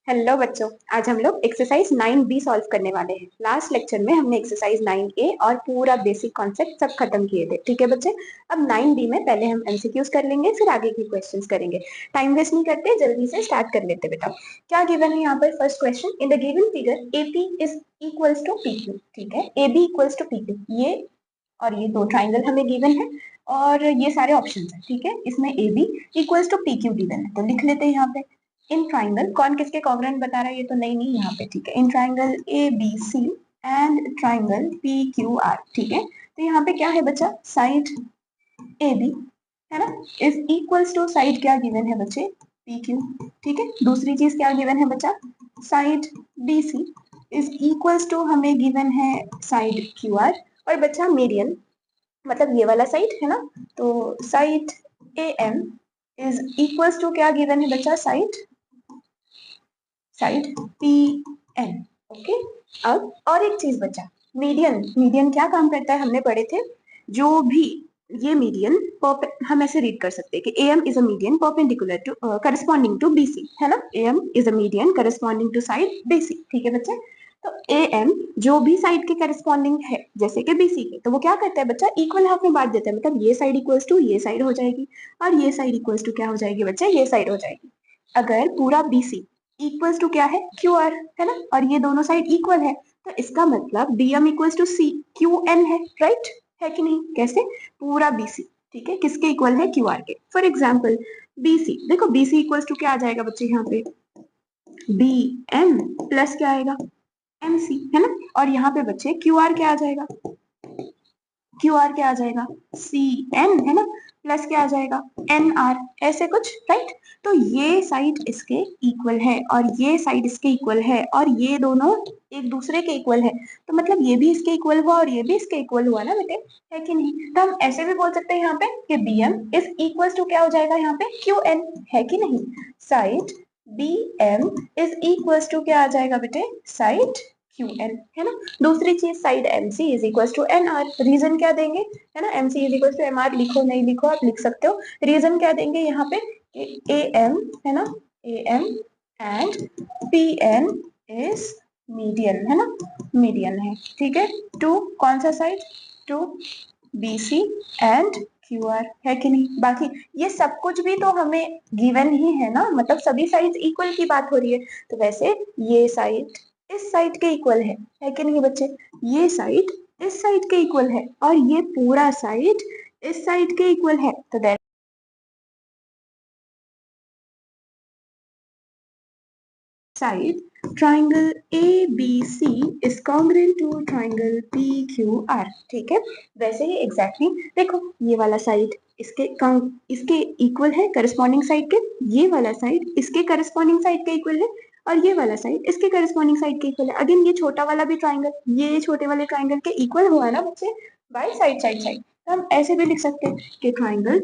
Hello बच्चों, आज हम लोग एक्सरसाइज 9B सॉल्व करने वाले हैं। लास्ट लेक्चर में हमने एक्सरसाइज 9A और पूरा बेसिक कॉन्सेप्ट सब खत्म किए थे। ठीक है बच्चे, अब 9B में पहले हम एमसीक्यूज कर लेंगे, फिर आगे की क्वेश्चंस करेंगे। टाइम वेस्ट नहीं करते, जल्दी से स्टार्ट कर लेते बेटा। क्या गिवन है यहाँ पर? First question, in the given figure AP is equals to PQ। ठीक है, AB इक्वल्स टू PQ, ये और ये दो ट्राइंगल हमें गिवन है और ये सारे ऑप्शंस हैं। ठीक है, इसमें AB equals to PQ given है, तो लिख लेते हैं यहाँ पे। इन ट्राइंगल कौन किसके कॉन्ग्रुएंट बता रहा है, ये तो नहीं यहाँ पे। ठीक है, in triangle ABC and triangle PQR। ठीक है, तो यहाँ पे क्या है बच्चा? साइड AB है ना, इज इक्वल्स टू साइड क्या गिवन है बच्चे? PQ। ठीक है, दूसरी चीज क्या गिवन है बच्चा? Side BC is equals to हमें गिवन है साइड QR। और बच्चा मीडियन, मतलब ये वाला साइड है ना, तो side AM is equals to क्या गिवन है बच्चा? Side PN। ओके, अब और एक चीज बचा, मीडियन। मीडियन क्या काम करता है, हमने पढ़े थे। जो भी ये मीडियन हम ऐसे रीड कर सकते हैं कि AM is a median perpendicular to corresponding to BC, है ना। AM is a median corresponding to side BC। ठीक है बच्चे, तो AM जो भी साइड के करस्पॉन्डिंग है जैसे कि BC के, तो वो क्या करता है बच्चा? इक्वल हाफ में बांट देता है। मतलब ये साइड इक्वल्स टू ये साइड हो जाएगी और ये साइड इक्वल्स टू क्या हो जाएगी बच्चा? ये साइड हो जाएगी। अगर पूरा BC इक्वल्स टू क्या है? QR, है ना, और ये दोनों साइड इक्वल है, तो इसका मतलब DM इक्वल्स टू QN है, राइट है कि नहीं? कैसे? पूरा BC, ठीक है, किसके इक्वल है? QR के। फॉर एग्जाम्पल BC, देखो BC इक्वल्स टू क्या आ जाएगा बच्चे यहाँ पे? BM प्लस क्या आएगा? MC, है ना। और यहाँ पे बच्चे QR क्या आ जाएगा? QR क्या आ जाएगा? CN, है ना, प्लस क्या आ जाएगा? NR, ऐसे कुछ, राइट। तो ये साइड इसके इक्वल है और ये साइड इसके इक्वल है और ये दोनों एक दूसरे के इक्वल है, तो मतलब ये भी इसके इक्वल हुआ और ये भी इसके इक्वल हुआ ना बेटे, है कि नहीं? तो हम ऐसे भी बोल सकते हैं यहाँ पे कि BM इज इक्वल टू क्या हो जाएगा यहाँ पे? QN, है कि नहीं? Side BM is equal to क्या आ जाएगा बेटे? साइड QN, है ना। दूसरी चीज, side MC is equal to NR। Reason क्या देंगे, है ना? MC is equal to MR, लिखो नहीं लिखो आप लिख सकते हो। रीजन क्या देंगे यहाँ पे? AM, है ना, AM and PN is median, है ना, मीडियन है। ठीक है, टू कौन सा side? Two BC and QR, है कि नहीं? बाकी ये सब कुछ भी तो हमें गिवन ही है ना, मतलब सभी साइड इक्वल की बात हो रही है। तो वैसे ये साइड इस साइड के इक्वल है कि नहीं बच्चे? ये साइड इस साइड के इक्वल है और ये पूरा साइड इस साइड के इक्वल है, तो that side triangle ABC is congruent to triangle PQR। ठीक है, वैसे ही एग्जैक्टली देखो, ये वाला साइड इसके इक्वल है करस्पॉन्डिंग साइड के, ये वाला साइड इसके करस्पॉन्डिंग साइड के इक्वल है और ये वाला साइड इसके करस्पॉन्डिंग साइड के इक्वल है। अगेन ये छोटा वाला भी ट्राइंगल ये छोटे वाले ट्राइंगल के इक्वल हुआ ना बच्चे, बाय साइड साइड साइड। तो हम ऐसे भी लिख सकते हैं कि triangle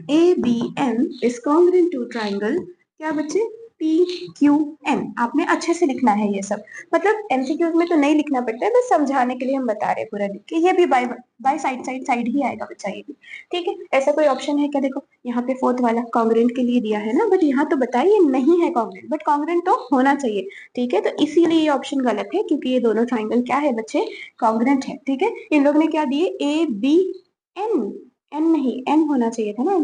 ABM is congruent to triangle क्या बच्चे? PQN। आपने अच्छे से लिखना है ये सब, मतलब एमसीक्यूज में तो नहीं लिखना पड़ता है, बस समझाने के लिए हम बता रहे हैं पूरा लिख के। ये भी by by side side side ही आएगा बच्चा, ये भी। ठीक है, ऐसा कोई ऑप्शन है क्या? देखो यहाँ पे फोर्थ वाला कॉन्ग्रुएंट के लिए दिया है ना, बट यहाँ तो बताइए नहीं है कॉन्ग्रुएंट, बट कॉन्ग्रुएंट तो होना चाहिए। ठीक है, तो इसीलिए ये ऑप्शन गलत है, क्योंकि ये दोनों ट्राइंगल क्या है बच्चे? कॉन्ग्रुएंट है। ठीक है, इन लोग ने क्या दिए? ABN, एन नहीं, एम होना चाहिए था ना,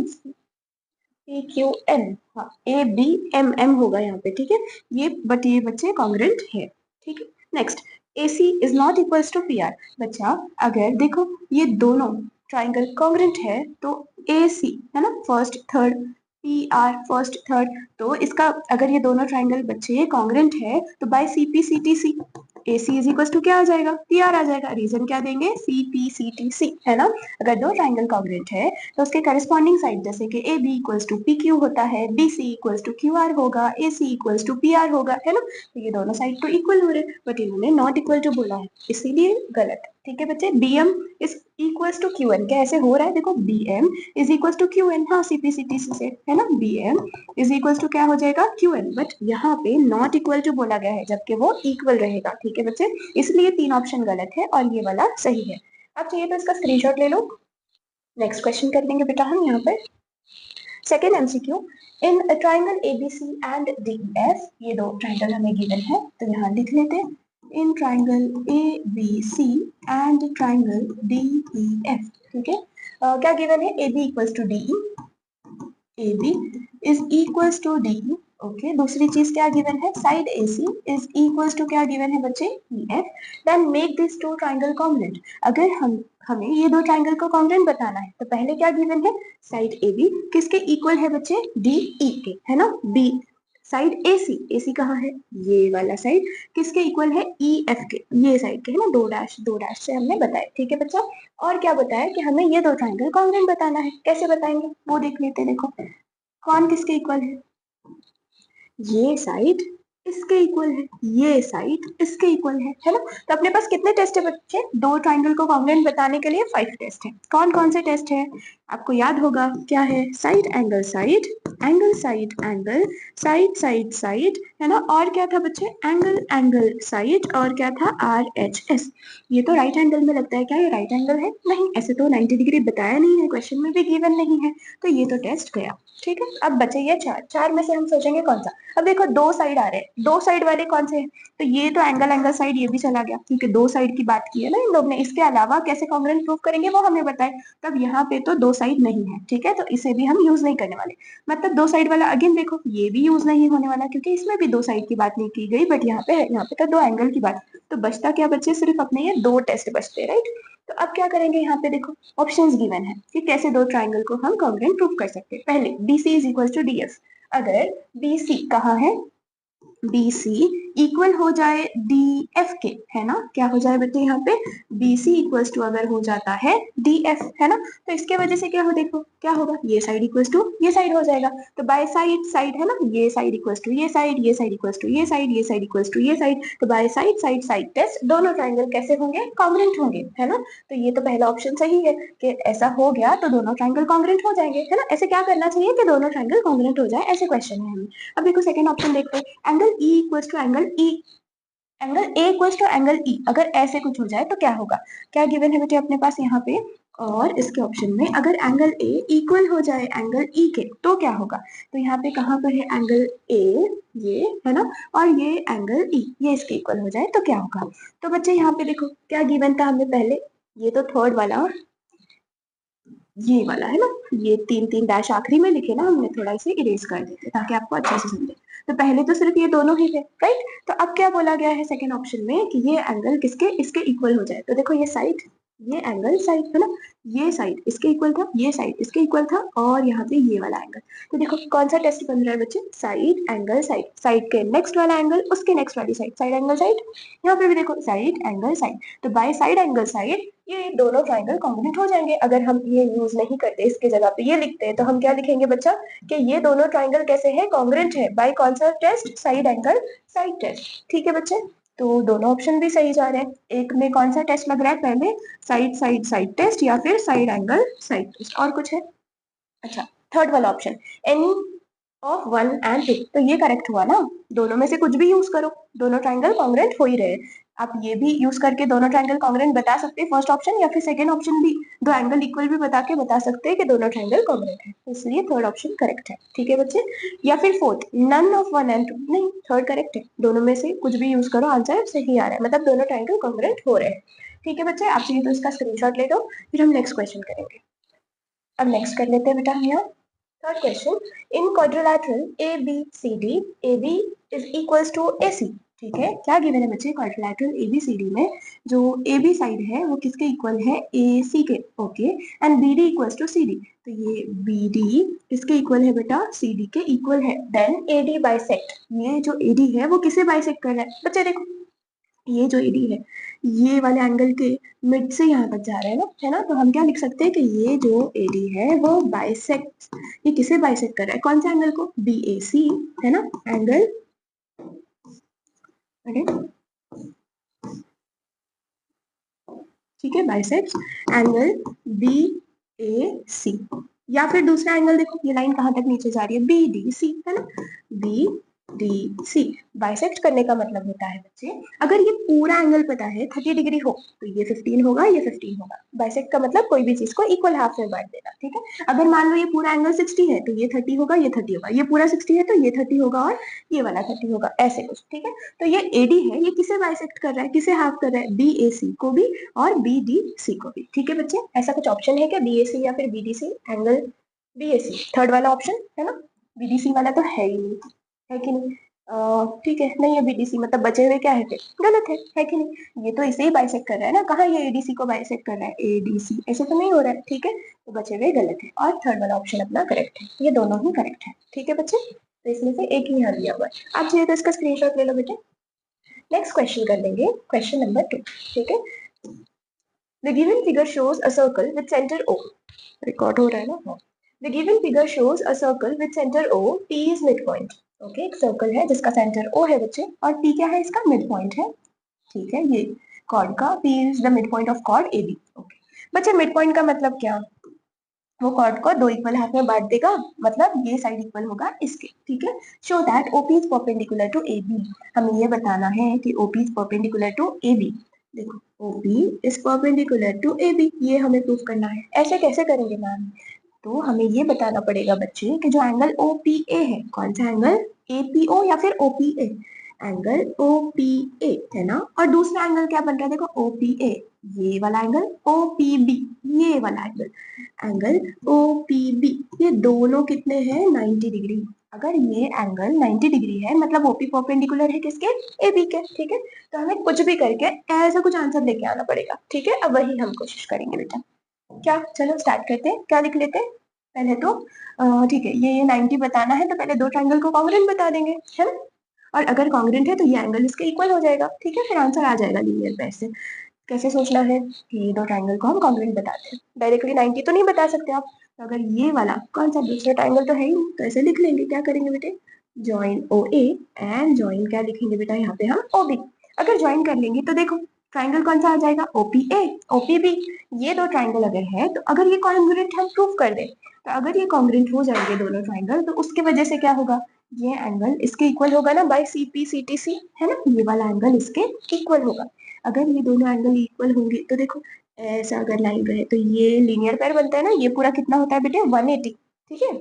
PQN, हाँ ABMM होगा यहाँ पे। ठीक है, ये बट ये बच्चे कॉन्ग्रुएंट है। ठीक है, next, AC is not equals to PR। बच्चा अगर देखो ये दोनों ट्राइंगल कॉन्ग्रुएंट है तो AC है ना, first third, PR first third, तो इसका अगर ये दोनों ट्राइंगल बच्चे कॉन्ग्रुएंट है तो by CPCTC AC is equal to क्या आ जाएगा? PR आ जाएगा। रीजन क्या देंगे? CPCTC, है ना। अगर दो ट्राइंगल कॉन्ग्रुएंट है तो उसके करस्पॉन्डिंग साइड, जैसे कि AB इक्वल्स टू PQ होता है, BC इक्वल्स टू QR होगा, AC इक्वल्स टू PR होगा, है ना। तो ये दोनों साइड तो इक्वल हो रहे, बट इन्होंने नॉट इक्वल टू बोला है, इसीलिए गलत। ठीक है बच्चे, BM is equals to QN कैसे हो रहा है? देखो BM is equals to QN, हाँ CPCTC से, है ना। BM इज इक्वल्स टू क्या हो जाएगा? QN, बट यहाँ पे नॉट इक्वल टू बोला गया है, जबकि वो इक्वल रहेगा। ठीक है बच्चे, इसलिए तीन ऑप्शन गलत है और ये वाला सही है। अब चाहिए तो इसका स्क्रीनशॉट ले लो। नेक्स्ट क्वेश्चन कर लेंगे बेटा हम यहाँ पे। Second MCQ, in triangle ABC and DEF, ये दो ट्राइंगल हमें गिवन है तो यहाँ लिख लेते हैं, in triangle ABC and triangle DEF, ठीक है। क्या गिवन है, AB equals to DE, AB is equals to DE, okay. दूसरी चीज क्या गिवन है, side AC is equals to क्या गिवन है बच्चे, EF, then make this two triangle congruent. अगर हमें ये दो ट्राइंगल को कॉन्ग्रुएंट बताना है तो पहले क्या गिवन है, साइड AB किसके इक्वल है बच्चे, DE के, है ना। B साइड AC कहाँ है, ये वाला साइड किसके इक्वल है, EF के, ये साइड के, है ना, दो डैश से हमने बताया, ठीक है बच्चा। और क्या बताया कि हमें ये दो ट्राइंगल कॉन्ग्रुएंट बताना है, कैसे बताएंगे वो देख लेते हैं। देखो कौन किसके इक्वल है, ये साइड इसके इक्वल है, ये साइड इसके इक्वल है ना। तो अपने पास कितने टेस्ट है बच्चे, दो ट्राइंगल को कॉन्ग्रुएंट बताने के लिए 5 टेस्ट है। कौन कौन से टेस्ट है, आपको याद होगा क्या है, side angle side, angle side angle, side side side, है ना। और क्या था बच्चे, एंगल एंगल साइड, और क्या था, RHS। ये तो राइट एंगल में लगता है, क्या ये राइट एंगल है, नहीं, ऐसे तो 90 डिग्री बताया नहीं है, क्वेश्चन में भी गिवन नहीं है, तो ये तो टेस्ट गया, ठीक है। अब बचे ये चार में से हम सोचेंगे कौन सा। अब देखो दो साइड आ रहे हैं, दो साइड वाले कौन से हैं, तो ये तो एंगल एंगल साइड ये भी चला गया क्योंकि दो साइड की बात की है ना इन लोग ने। इसके अलावा कैसे कॉन्ग्रुएंट प्रूव करेंगे वो हमें बताए, तब यहाँ पे तो दो साइड नहीं है, ठीक है, तो इसे भी हम यूज नहीं करने वाले। मतलब दो साइड वाला अगेन देखो ये भी यूज नहीं होने वाला क्योंकि इसमें भी दो साइड की बात नहीं की गई, बट यहाँ पे है, यहाँ पे तो दो एंगल की बात। तो बचता क्या बच्चे, सिर्फ अपने ये दो टेस्ट बचते, राइट। तो अब क्या करेंगे, यहाँ पे देखो ऑप्शंस गिवन है कि कैसे दो ट्राइंगल को हम कॉन्ग्रुएंट प्रूव कर सकते हैं। पहले BC is equal to DF, अगर BC कहाँ है, BC इक्वल हो जाए DF के, है ना, क्या हो जाए बेटे यहाँ पे, BC इक्वल्स टू अगर हो जाता है DF, है ना, तो इसके वजह से क्या हो, देखो क्या होगा, ये साइड इक्वल्स टू ये साइड हो जाएगा, तो बाय साइड साइड, है ना, ये साइड इक्वल्स टू ये साइड, ये साइड इक्वल्स टू ये साइड, ये साइड इक्वल्स टू ये साइड, तो by side side side test दोनों ट्राइंगल कैसे होंगे, कॉन्ग्रुएंट होंगे, है ना। तो ये तो पहला ऑप्शन सही है कि ऐसा हो गया तो दोनों ट्राइंगल कॉन्ग्रुएंट हो जाएंगे, है ना। ऐसे क्या करना चाहिए कि दोनों ट्राइंगल कॉन्ग्रुएंट हो जाए, ऐसे क्वेश्चन है हमें। अब देखो सेकंड ऑप्शन देखते हैं, angle E equals to angle E, angle A equals to angle E, अगर ऐसे कुछ हो जाए तो क्या होगा, क्या गिवन है बेटे अपने पास यहाँ पे, और इसके ऑप्शन में अगर एंगल A इक्वल हो जाए एंगल E के तो क्या होगा। तो यहाँ पे कहाँ पर है एंगल A, ये है ना, और ये एंगल E, ये इसके इक्वल हो जाए तो क्या होगा। तो बच्चे यहाँ पे देखो क्या गिवन था हमें पहले, ये तो थर्ड वाला, ये वाला है ना, ये तीन तीन डैश आखिरी में लिखे ना हमने, थोड़ा इसे इरेज कर देते ताकि आपको अच्छे से समझे। तो पहले तो सिर्फ ये दोनों ही थे, राइट। तो अब क्या बोला गया है सेकंड ऑप्शन में कि ये एंगल किसके इसके इक्वल हो जाए, तो देखो ये साइड, ये एंगल साइड, है ना, ये साइड इसके इक्वल था, ये साइड इसके इक्वल था, और यहाँ पे ये वाला एंगल। तो देखो कौन सा टेस्ट बन रहा है बच्चे, साइड एंगल साइड, साइड के नेक्स्ट वाला एंगल उसके नेक्स्ट वाली साइड, साइड एंगल साइड, यहाँ पे भी देखो साइड एंगल साइड, तो बाय साइड एंगल साइड ये दोनों ट्राइंगल कॉन्ग्रुएंट हो जाएंगे। अगर हम ये यूज नहीं करते, इसके जगह पे ये लिखते हैं, तो हम क्या लिखेंगे बच्चा कि ये दोनों ट्राइंगल कैसे हैं, कॉन्ग्रुएंट है, बाय कौन सा test, side angle side test, ठीक है बच्चे। तो दोनों ऑप्शन भी सही जा रहे हैं। एक में कौन सा टेस्ट लग रहा है पहले, साइड साइड साइड टेस्ट या फिर साइड एंगल साइड टेस्ट, और कुछ है, अच्छा थर्ड वाला ऑप्शन, एनी ऑफ 1 एंड 2, तो ये करेक्ट हुआ ना, दोनों में से कुछ भी यूज करो दोनों ट्राइंगल कॉन्ग्रुएंट हो ही रहे। आप ये भी यूज करके दोनों ट्राइंगल कॉन्ग्रुएंट बता सकते हैं फर्स्ट ऑप्शन, या फिर सेकंड ऑप्शन भी दो एंगल इक्वल भी बता के बता सकते हैं कि दोनों ट्राइंगल कॉन्ग्रुएंट है, इसलिए थर्ड ऑप्शन करेक्ट है, ठीक है बच्चे। या फिर फोर्थ, नन ऑफ 1 एंड 2, नहीं थर्ड करेक्ट है, दोनों में से कुछ भी यूज करो आंसर सही आ रहा है, मतलब दोनों ट्राइंगल कॉन्ग्रुएंट हो रहे हैं, ठीक है बच्चे। आप चाहिए तो इसका स्क्रीनशॉट ले लो, फिर हम नेक्स्ट क्वेश्चन करेंगे। अब नेक्स्ट कर लेते हैं बेटा हम यहाँ third question, in quadrilateral ABCD, AB is equals to AC, ठीक है। क्या गिवन है बच्चे, क्वाड्रिलैटरल ABCD में जो AB साइड है वो किसके इक्वल है, AC के, okay, and BD equals to CD, तो ये BD इसके इक्वल है बेटा, CD के इक्वल है, देन AD बाइसेक्ट, ये जो AD है वो किसे बाइसेक्ट कर रहा है बच्चे, देखो ये जो AD है ये वाले एंगल के मिड से यहाँ तक जा रहा है ना, है ना, तो हम क्या लिख सकते हैं कि ये जो AD है वो बाइसेक्ट, ये किसे बाइसेक्ट कर रहा है, कौन से एंगल को, BAC, है ना, एंगल, ठीक है, बाइसेक्ट एंगल BAC, या फिर दूसरा एंगल देखो ये लाइन कहाँ तक नीचे जा रही है, BDC, है ना, डी सी। बाइसेक्ट करने का मतलब होता है बच्चे, अगर ये पूरा एंगल पता है 30 डिग्री हो तो ये 15 होगा, ये 15 होगा। बाइसेक्ट का मतलब कोई भी चीज को इक्वल हाफ में बांट देना, ठीक है। अगर मान लो ये पूरा एंगल 60 है तो ये 30 होगा, ये 30 होगा, ये पूरा 60 है तो ये 30 होगा और ये वाला 30 होगा, ऐसे कुछ, ठीक है। तो ये एडी है, ये किसे बाइसेक्ट कर रहा है, किसे हाफ कर रहा है, बी ए सी को भी और बी डी सी को भी, ठीक है बच्चे। ऐसा कुछ ऑप्शन है क्या, बी ए सी या फिर B D C angle, B A C third वाला ऑप्शन है ना, बी डी सी वाला तो है ही नहीं, है कि नहीं। ठीक है, नहीं है बीडीसी, मतलब बचे हुए क्या है फिर, गलत है कि नहीं। ये तो इसे ही बाइसेक्ट कर रहा है ना, कहाँ ये एडीसी को बाइसेक्ट कर रहा है, एडीसी ऐसे तो नहीं हो रहा है, ठीक है। तो बचे हुए गलत है और थर्ड वाला ऑप्शन अपना करेक्ट है, ये दोनों ही करेक्ट है, ठीक है बच्चे। तो इसमें से एक ही यहाँ दिया हुआ है, आप चाहिए तो इसका स्क्रीनशॉट ले लो बेटे। नेक्स्ट क्वेश्चन कर लेंगे, क्वेश्चन नंबर 2, ठीक है। The given figure shows a circle with center O. Record हो रहा है ना, हाँ। The given figure shows a circle with center O. P is midpoint. Okay, एक सर्कल है जिसका सेंटर O है बच्चे, और P क्या है, इसका मिड पॉइंट है, ठीक है। ये कॉर्ड का P is the midpoint of chord AB. Okay बच्चे, मिड पॉइंट का मतलब क्या, वो कॉर्ड को दो इक्वल हाफ में बांट देगा, मतलब ये साइड इक्वल होगा इसके, ठीक है। Show that OP is perpendicular to AB. हमें ये बताना है कि OP is perpendicular to AB। देखो, OP is perpendicular to AB, ये हमें प्रूफ करना है। ऐसे कैसे करेंगे मैम, तो हमें ये बताना पड़ेगा बच्चे कि जो एंगल OPA है, कौन सा एंगल, APO या फिर OPA, एंगल OPA है ना, और दूसरा एंगल क्या बन रहा है, देखो OPA, ये वाला एंगल OPB, ये वाला एंगल, एंगल OPB, ये दोनों कितने हैं, 90 डिग्री। अगर ये एंगल 90 डिग्री है मतलब OP परपेंडिकुलर है किसके, AB के, ठीक है। तो हमें कुछ भी करके ऐसा कुछ आंसर लेके आना पड़ेगा, ठीक है। अब वही हम कोशिश करेंगे बेटा, क्या, चलो स्टार्ट करते हैं, क्या लिख लेते हैं पहले तो, ठीक है, ये 90 बताना है तो पहले दो ट्रायंगल को कॉन्ग्रुएंट बता देंगे, है ना। और अगर कॉन्ग्रुएंट है तो ये एंगल इसके इक्वल हो जाएगा, ठीक है, फिर आंसर आ जाएगा लीनियर पे। ऐसे कैसे सोचना है कि ये दो ट्रायंगल को हम कॉन्ग्रुएंट बताते हैं, डायरेक्टली 90 तो नहीं बता सकते आप। तो अगर ये वाला कौन सा दूसरा ट्रायंगल तो है ही नहीं, तो ऐसे लिख लेंगे, क्या करेंगे बेटे, join O A and join क्या लिखेंगे बेटा, यहाँ पे हम ओ बी। अगर ज्वाइन कर लेंगे तो देखो ट्राइंगल कौन सा आ जाएगा, ओपीए ओपीबी। ये दो ट्राइंगल अगर है तो अगर ये कॉन्ग्रुएंट हम प्रूव कर दें, तो अगर ये कॉन्ग्रुएंट हो जाएंगे दोनों ट्राइंगल, तो उसके वजह से क्या होगा, ये एंगल इसके इक्वल होगा ना, बाय सीपी सीटीसी, है ना, ये वाला एंगल इसके इक्वल होगा। अगर ये दोनों एंगल इक्वल होंगे तो देखो ऐसा अगर लाइन रहे तो ये लीनियर पेयर बनता है ना, ये पूरा कितना होता है बेटे, 180, ठीक है।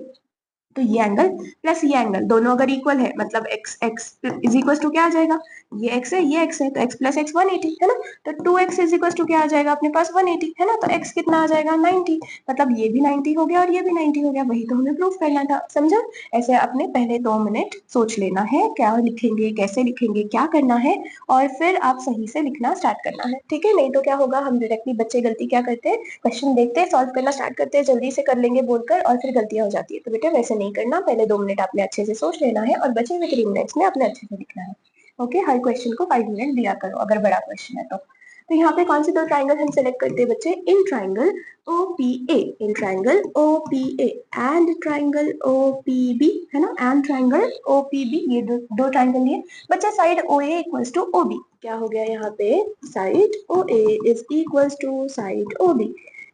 तो ये एंगल प्लस ये एंगल दोनों अगर इक्वल है, मतलब X X is equal to क्या आ जाएगा, ये एक्स है ये एक्स है, तो एक्स प्लस एक्स 180 है ना। तो 2x इज इक्वल टू क्या आ जाएगा अपने पास, 180 है ना, तो x कितना आ जाएगा 90, मतलब ये भी 90 हो गया और ये भी 90 हो गया, वही तो हमें प्रूफ करना था, समझा। ऐसे अपने पहले 2 मिनट सोच लेना है, क्या लिखेंगे कैसे लिखेंगे क्या करना है, और फिर आप सही से लिखना स्टार्ट करना है, ठीक है। नहीं तो क्या होगा, हम डायरेक्टली, बच्चे गलती क्या करते हैं, क्वेश्चन देखते हैं, सॉल्व करना स्टार्ट करते हैं, जल्दी से कर लेंगे बोलकर, और फिर गलतियां हो जाती है। तो बेटा वैसे नहीं करना, पहले 2 मिनट आपने अच्छे से सोच लेना है और बचे हुए 3 मिनट्स में आपने अच्छे से लिखना है। ओके, हर क्वेश्चन को 5 मिनट दिया करो अगर बड़ा क्वेश्चन है तो यहाँ पे कौन से दो ट्राइंगल हम सेलेक्ट करते हैं बच्चे, in triangle OPA, in triangle OPA and triangle OPB, है ना, एंड ट्राइंगल OPB, ये दो ट्राइंगल लिए बच्चा। Side OA equals to OB, क्या हो गया यहाँ पे, side OA is equals to side OB।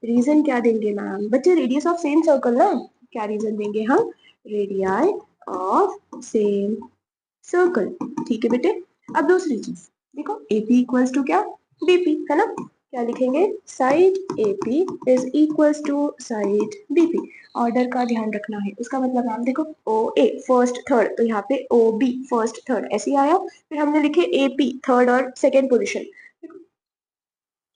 Reason क्या देंगे मैम, बच्चे रेडियस ऑफ सेम सर्कल ना, क्या रीजन देंगे हम, रेडियाई ऑफ सेम सर्कल, ठीक है बेटे। अब दूसरी चीज देखो, AP इक्वल्स टू क्या, BP, है ना, क्या लिखेंगे, side AP is equals to side BP। Order का ध्यान रखना है, उसका मतलब हम देखो OA फर्स्ट थर्ड, तो यहाँ पे OB फर्स्ट थर्ड ऐसे ही आया, फिर हमने लिखे AP थर्ड और second position,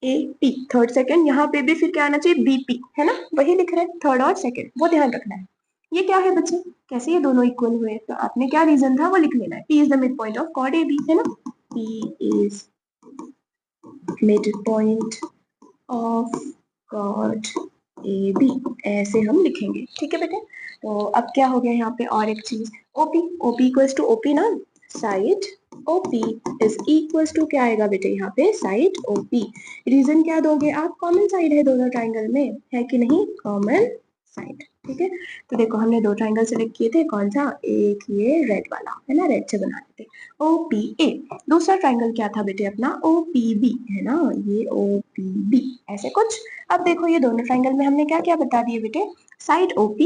AP third second, यहाँ पे भी फिर क्या आना चाहिए, BP, है ना, वही लिख रहे हैं थर्ड और सेकेंड, वो ध्यान रखना है। ये क्या है बच्चे, कैसे ये दोनों इक्वल हुए, तो आपने क्या रीजन था वो लिख लेना है, P is the mid point of chord AB, है ना, P is mid point of chord AB, ऐसे हम लिखेंगे, ठीक है बेटे। तो अब क्या हो गया यहाँ पे, और एक चीज, OP इक्वल्स टू OP ना, side OP is equals to क्या आएगा बेटे यहाँ पे, साइड OP। रीजन क्या दोगे आप, कॉमन साइड है दोनों ट्राइंगल में, है कि नहीं, कॉमन साइड। ठीक है, तो देखो हमने दो ट्राइंगल सेलेक्ट किए थे, कौन सा, एक ये रेड वाला है ना, रेड से बनाते थे OPA। दूसरा ट्राइंगल क्या था बेटे अपना, OPB है ना, ये OPB ऐसे कुछ। अब देखो ये दोनों ट्राइंगल में हमने क्या क्या बता दिए बेटे, साइड OP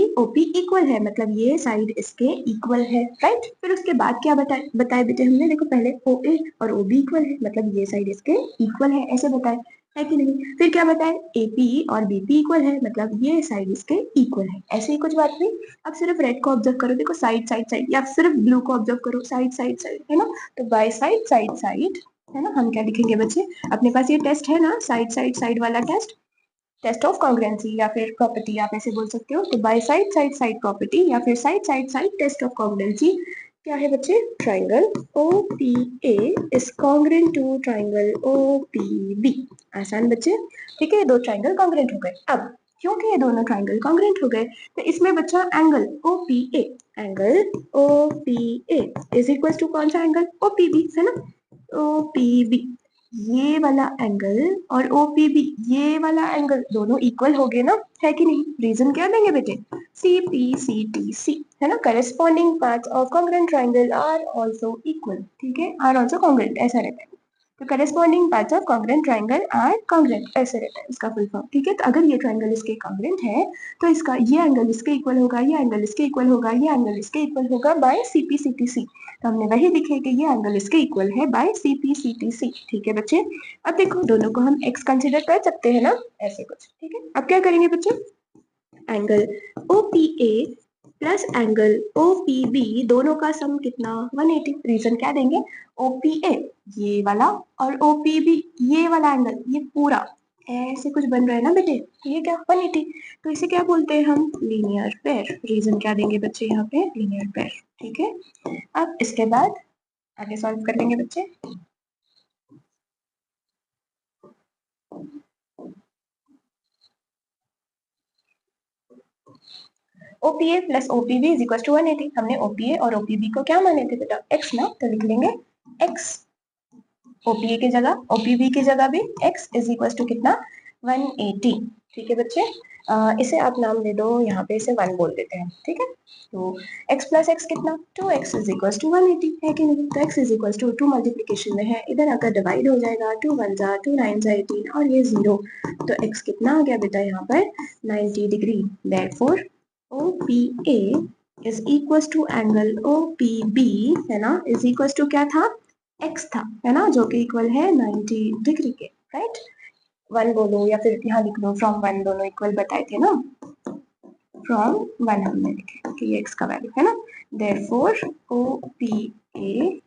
इक्वल है, मतलब ये साइड इसके इक्वल है, राइट। फिर उसके बाद क्या बताए बेटे हमने, देखो पहले OA और OB इक्वल है, मतलब ये साइड इसके इक्वल है, ऐसे बताए, है कि नहीं। फिर क्या बताए, AP और BP इक्वल है, मतलब ये साइड इसके इक्वल है, ऐसे ही कुछ बात हुई। अब सिर्फ रेड को ऑब्जर्व करो, देखो साइड साइड साइड, या सिर्फ ब्लू को ऑब्जर्व करो, साइड साइड साइड, है ना। तो बाय साइड साइड साइड, है ना, हम क्या लिखेंगे बच्चे, अपने पास ये टेस्ट है ना, साइड साइड साइड वाला टेस्ट, टेस्ट ऑफ कॉन्ग्रुएंसी या फिर प्रॉपर्टी आप ऐसे बोल सकते हो। तो by side side side property या फिर side side side test of congruency क्या है बच्चे, triangle OPA is congruent to triangle OPB। आसान बच्चे, ठीक है, ये दो ट्राइंगल कॉन्ग्रुएंट हो गए। अब क्योंकि ये दोनों ट्राइंगल कॉन्ग्रुएंट हो गए, तो इसमें बच्चा angle OPA is equal to कौन सा एंगल, OPB, है ना। OPB ये वाला एंगल और OPB ये वाला एंगल दोनों इक्वल हो गए ना, है कि नहीं। रीजन क्या देंगे बेटे, CPCTC, है ना, corresponding parts of congruent triangle are also equal, ठीक है, आर आल्सो कॉन्ग्रुएंट ऐसा रहता है। तो corresponding parts of congruent triangle are congruent ऐसे रहता है इसका फुल फॉर्म, ठीक है। तो अगर ये ट्राइंगल इसके कॉन्ग्रुएंट है, तो इसका ये एंगल इसके इक्वल होगा, ये एंगल इसके इक्वल होगा, ये एंगल इसके इक्वल होगा बाय CPCTC। तो हमने वही लिखे कि ये एंगल इसके इक्वल है बाय CPCTC, ठीक है बच्चे। अब देखो दोनों को हम x कंसीडर कर सकते हैं ना, ऐसे कुछ, ठीक है। अब क्या करेंगे बच्चे, angle OPA plus angle OPB दोनों का सम कितना, 180। रीजन क्या देंगे, OPA ये वाला और OPB ये वाला एंगल, ये पूरा ऐसे कुछ बन रहा है ना बेटे, तो ये क्या 180, तो इसे क्या बोलते हैं हम, लीनियर पेयर। रीजन क्या देंगे बच्चे यहाँ पे, लीनियर पेयर, ठीक है। अब इसके बाद आगे सॉल्व कर लेंगे बच्चे। OPA plus OPB is equal to 180। हमने OPA और OPB को क्या माने थे बेटा, x ना, तो लिख लेंगे x, OPA की जगह OPB की जगह भी x इज इक्वल टू कितना, 180, ठीक है बच्चे। इसे आप नाम दे दो, यहाँ पे इसे 1 बोल देते हैं, ठीक है। तो x प्लस x कितना, 2x इज इक्वल टू 180, है कि नहीं। तो x is equal to 2 multiplication में है, इधर आकर डिवाइड हो जाएगा, 2 1 जा 2 9 जा 18 और ये 0, तो x कितना आ गया बेटा यहाँ पर 90 degree. Therefore OPA is equals to angle OPB, है ना, is equals to क्या था, x था, है ना, जो कि इक्वल है 90 डिग्री के, राइट। 1 बोलो या फिर यहाँ लिख लो फ्रॉम 1, दोनों इक्वल बताए थे ना, फ्रॉम 1 हमने लिखे कि ये x का वैल्यू है ना। Therefore OPA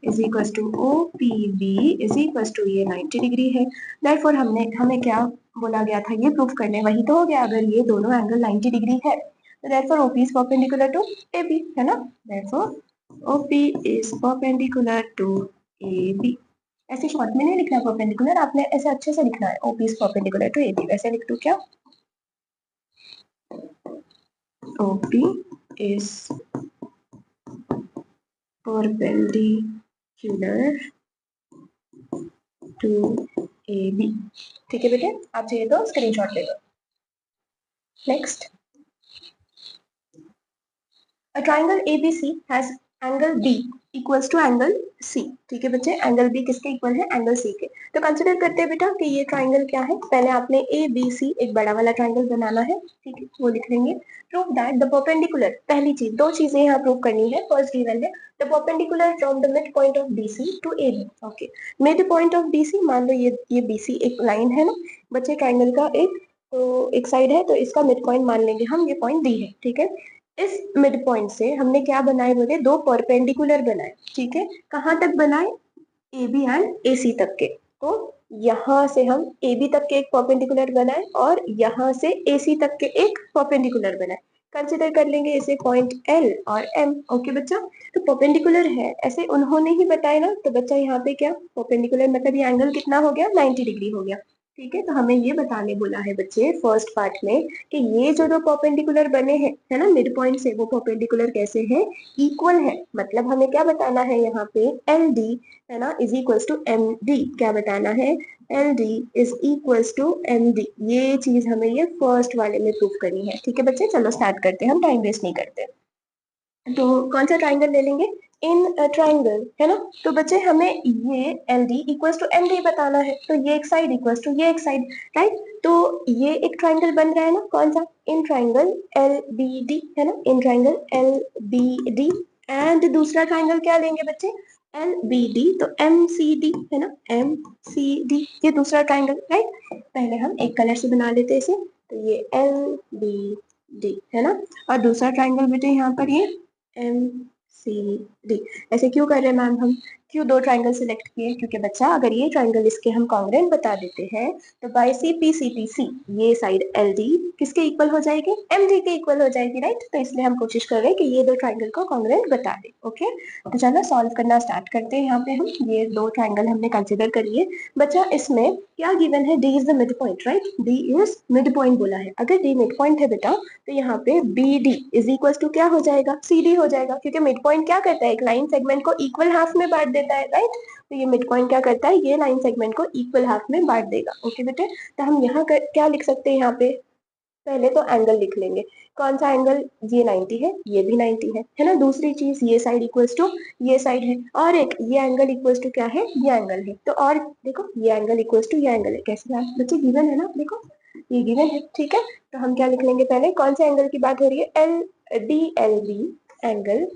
is equals to OPB is equals to ये 90 डिग्री है। देयरफॉर हमें क्या बोला गया था, ये प्रूफ करने, वही तो हो गया, अगर ये दोनों एंगल 90 डिग्री है, तो therefore OP is perpendicular to AB, है ना। therefore OP is perpendicular to AB। ऐसे शॉर्ट में नहीं लिखना परपेंडिकुलर, आपने ऐसे अच्छे से लिखना है, OP is perpendicular to AB, वैसे लिख दो क्या, OP is perpendicular to AB, ठीक है बेटे। आप चाहिए तो स्क्रीनशॉट ले लो। Next, A triangle ABC has angle B equals to angle C, ठीक है बच्चे, एंगल B किसके इक्वल है, एंगल C के। तो कंसिडर करते हैं बेटा कि ये ट्राइंगल क्या है, पहले आपने ABC एक बड़ा वाला ट्राइंगल बनाना है, ठीक है, वो लिख लेंगे। प्रूव दैट द परपेंडिकुलर, पहली चीज, दो चीजें यहाँ प्रूव करनी है। फर्स्ट गिवन है the perpendicular from the mid point of BC to AB, okay. Mid point of BC, मान लो ये BC एक लाइन है ना बच्चे, ट्राइंगल का एक, तो एक साइड है, तो इसका मिड पॉइंट मान लेंगे हम, ये पॉइंट D है, ठीक है। इस मिड पॉइंट से हमने क्या बनाए बोले, दो परपेंडिकुलर बनाए, ठीक है। कहाँ तक बनाए, AB एंड AC तक के। तो यहाँ से हम AB तक के एक परपेंडिकुलर बनाए और यहाँ से AC तक के एक परपेंडिकुलर बनाए। कंसिडर कर लेंगे इसे पॉइंट L और M, ओके बच्चा। तो परपेंडिकुलर है ऐसे उन्होंने ही बताया ना, तो बच्चा यहाँ पे क्या परपेंडिकुलर मतलब ये एंगल कितना हो गया, 90 डिग्री हो गया। ठीक है, तो हमें ये बताने बोला है बच्चे फर्स्ट पार्ट में कि ये जो दो परपेंडिकुलर बने हैं है ना मिड पॉइंट से, वो परपेंडिकुलर कैसे हैं, इक्वल है। मतलब हमें क्या बताना है यहाँ पे, एल डी है ना is equals to M D. क्या बताना है, L D is equals to M D. ये चीज हमें ये फर्स्ट वाले में प्रूफ करनी है। ठीक है बच्चे, चलो स्टार्ट करते हैं, हम टाइम वेस्ट नहीं करते। तो कौन सा ट्राइंगल ले लेंगे, इन ट्राइंगल है ना। तो बच्चे हमें ये L D equals to M D बताना है, तो ये एक साइड इक्वल्स टू ये एक साइड, राइट। तो ये एक ट्राइंगल बन रहा है ना, कौन सा, in triangle L B D है ना, in triangle L B D. And दूसरा ट्राइंगल क्या लेंगे बच्चे, एल बी डी, तो एम सी डी है ना, एम सी डी, ये दूसरा ट्राइंगल, राइट। पहले हम एक कलर से बना लेते हैं इसे, तो ये एल बी डी है ना। और दूसरा ट्राइंगल बेटे यहाँ पर ये एम सी डी। ऐसे क्यों कर रहे हैं मैम हम, क्यों दो ट्राइंगल सिलेक्ट किए, क्योंकि बच्चा अगर ये ट्राइंगल इसके हम कॉन्ग्रुएंट बता देते हैं तो by C P C T C ये साइड एल डी किसके इक्वल हो जाएगी, एम डी के इक्वल हो जाएगी, राइट। तो इसलिए हम कोशिश कर रहे हैं कि ये दो ट्राइंगल को कॉन्ग्रुएंट बता दे। ओके, तो चलो सॉल्व करना स्टार्ट करते हैं। यहाँ पे हम ये दो ट्राइंगल हमने कंसिडर करिए। बच्चा इसमें क्या गिवन है, D is the mid point, right, D is mid point बोला है। अगर डी मिड पॉइंट है बेटा तो यहाँ पे B D is equal to क्या हो जाएगा, सी डी हो जाएगा, क्योंकि मिड पॉइंट क्या करता है, एक लाइन सेगमेंट को इक्वल हाफ में बांट देता है, राइट। तो ये मिड पॉइंट क्या करता है, ये लाइन सेगमेंट को इक्वल हाफ में बांट देगा। ओके बेटे, तो हम यहाँ क्या लिख सकते हैं, यहाँ पे पहले तो एंगल लिख लेंगे। कौन सा एंगल, ये 90 है, ये भी 90 है ना। दूसरी चीज, ये साइड इक्वल्स टू ये साइड है, और एक ये एंगल इक्वल्स टू क्या है, ये एंगल है। तो और देखो ये एंगल इक्वल्स टू ये एंगल है, कैसे यार बच्चे, गिवन है ना, देखो ये गिवन है, ठीक है। तो हम क्या लिख लेंगे, पहले कौन से एंगल की बात हो रही है, L D L B angle,